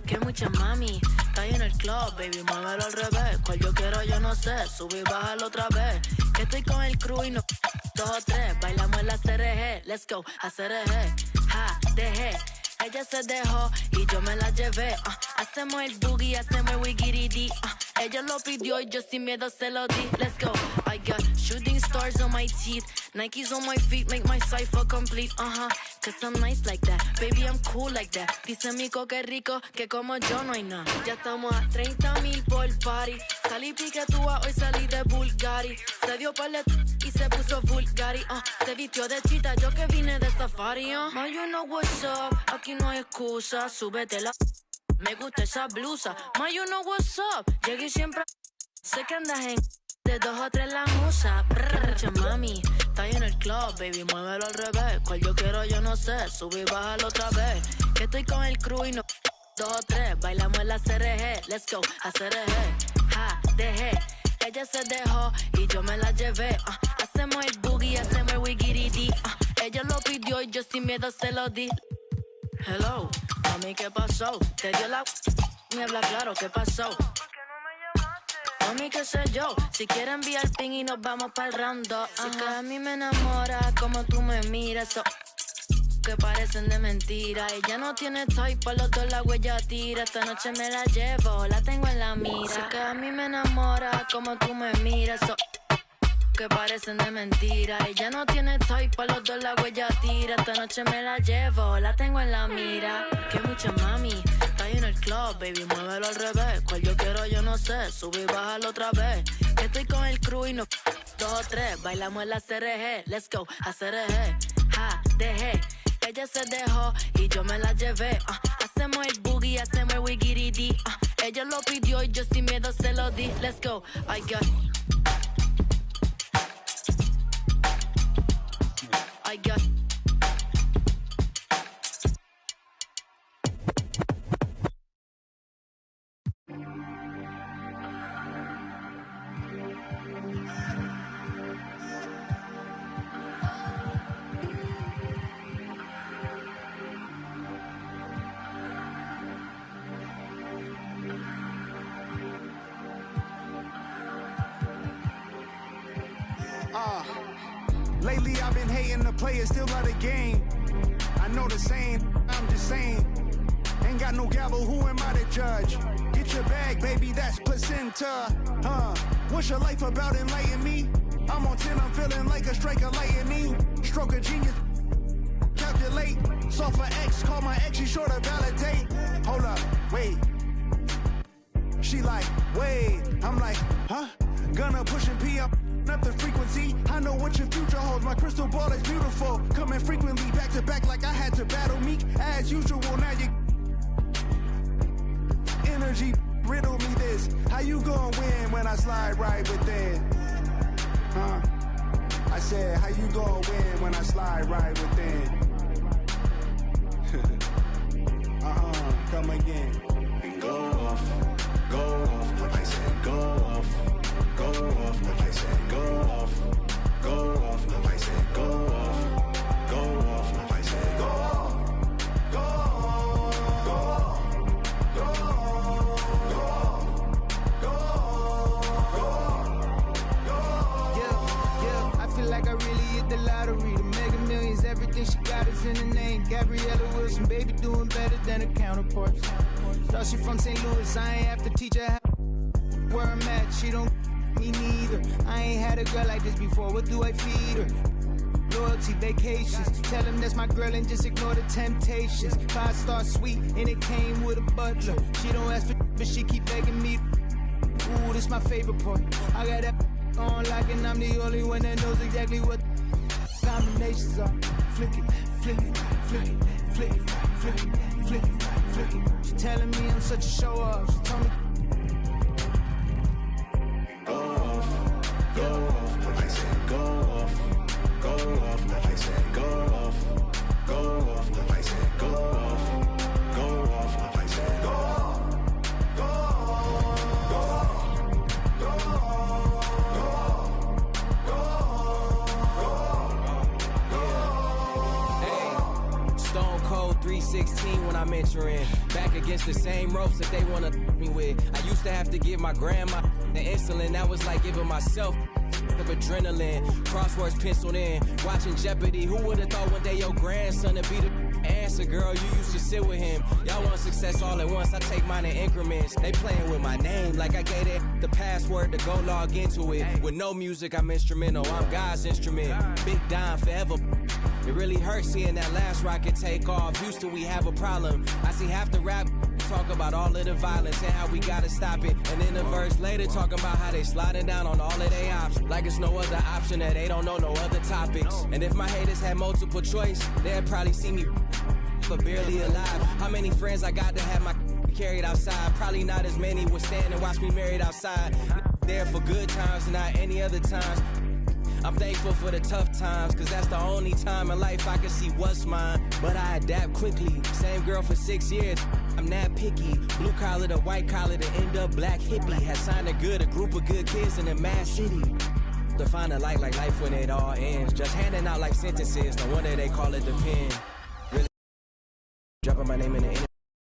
Que mucha mami, está ahí en el club, baby, muévelo al revés. Cual yo quiero, yo no sé, subir y bajarlo otra vez. Que estoy con el crew y no 2 o 3, bailamos en la CRG, let's go, a CRG, ja, dejé. Ella se dejó y yo me la llevé, hacemos el boogie, hacemos el wigiridi, ella lo pidió y yo sin miedo se lo di, let's go. I got shooting stars on my teeth, Nikes on my feet, make my cipher complete, cause I'm nice like that, baby I'm cool like that. Dice Mico que rico, que como yo no hay nada. Ya estamos a 30,000 por party, salí piquetúa, hoy salí de Bulgari. Se dio par de y se puso Bulgari, se vistió de chita, yo que vine de safari, Ma, you know what's up, aquí no hay excusa, súbete la... Me gusta esa blusa, Ma, you know what's up, llegué siempre... Sé que andas en... De 2 o 3 la musa, mucha mami, está ahí en el club, baby, muévelo al revés. Cual yo quiero, yo no sé, subir y bajarlo otra vez. Que estoy con el crew y no 2 o 3, bailamos en la CRG, let's go, a CRG, ja, dejé. Ella se dejó y yo me la llevé, hacemos el boogie, hacemos el wigiridi, ella lo pidió y yo sin miedo se lo di. Hello, mami, ¿qué pasó? Te dio la... Me habla claro, ¿qué pasó? Mami, qué sé yo, si quieres enviar ping y nos vamos pa'l rando. Que a mí me enamora como tú me miras, que parecen de mentira. Ella no tiene type, por los dos la huella tira. Esta noche me la llevo, la tengo en la mira. Que a mí me enamora como tú me miras, que parecen de mentira. Ella no tiene type, por los dos la huella tira. Esta noche me la llevo, la tengo en la mira. Que mucha mami, está ahí en el club, baby, muévelo al revés. Cual yo quiero, yo no sé, subir y bajarlo otra vez. Que estoy con el crew y no 2 o 3, bailamos en la CRG, let's go, a CRG, ja, dejé. Ella se dejó y yo me la llevé, hacemos el boogie, hacemos el wigiridi, ella lo pidió y yo sin miedo se lo di, let's go, I got Lately I've been hating the players, still love the game. I know the saying, I'm just saying. Ain't got no gavel, who am I to judge? Get out your bag, baby, that's placenta. What's your life about? Enlighten me. I'm on 10, I'm feeling like a strike of lightning. Stroke of genius. Calculate. Solve for X, call my ex, she sure to validate. Hold up, wait. She like, wait. I'm like, huh? Gonna push and pee up the frequency. I know what your future holds. My crystal ball is beautiful. Coming frequently back to back like I had to battle Meek. As usual, now you energy riddle me this. How you gonna win when I slide right within? I said, how you gonna win when I slide right within? Come again. And go off, go off. I said, go off, go off. I said, go off, go off. I said, go off, go off. I said, go off, go off, go off, go off, go off. Yeah, I feel like I really hit the lottery. The Mega Millions, everything she got is in the name. Gabriella Wilson, baby, doing better than her counterparts. Thought she from St. Louis, I ain't have to teach her how where I'm at. She don't me neither. I ain't had a girl like this before. What do I feed her? Loyalty, vacations. Tell him that's my girl and just ignore the temptations. 5-star suite and it came with a butler. She don't ask for but she keep begging me. Ooh, this my favorite part. I got that on lock and I'm the only one that knows exactly what combinations are. Flick it, flick it, flick it, flick it, flick it, flick it, flick it. She telling me I'm such a show off. She told me go off, go off. I said, go off, go off. I said, go off, go off. I said, go off, go off. I said, go off, go off, go off, go off, Hey, Stone Cold 316 when I'm entering. Back against the same ropes that they wanna me with. I used to have to give my grandma the insulin. That was like giving myself of adrenaline. Crosswords penciled in. Watching Jeopardy. Who would've thought one day your grandson would be the answer, girl? You used to sit with him. Y'all want success all at once. I take mine in increments. They playing with my name like I gave it the password to go log into it. With no music, I'm instrumental. I'm God's instrument. Big Don forever. It really hurts seeing that last rocket take off. Houston, we have a problem. I see half the rap talk about all of the violence and how we gotta stop it. And then the verse later talking about how they sliding down on all of their ops. Like it's no other option that they don't know no other topics. And if my haters had multiple choice, they'd probably see me but barely alive. How many friends I got to have my carried outside? Probably not as many would stand and watch me married outside. There for good times and not any other times. I'm thankful for the tough times, cause that's the only time in life I can see what's mine. But I adapt quickly. Same girl for 6 years. I'm not picky. Blue collar to white collar to end up black hippie. Had signed a group of good kids in a mad city. To find a light like life when it all ends. Just handing out like sentences. No wonder they call it the pen. Really dropping my name in the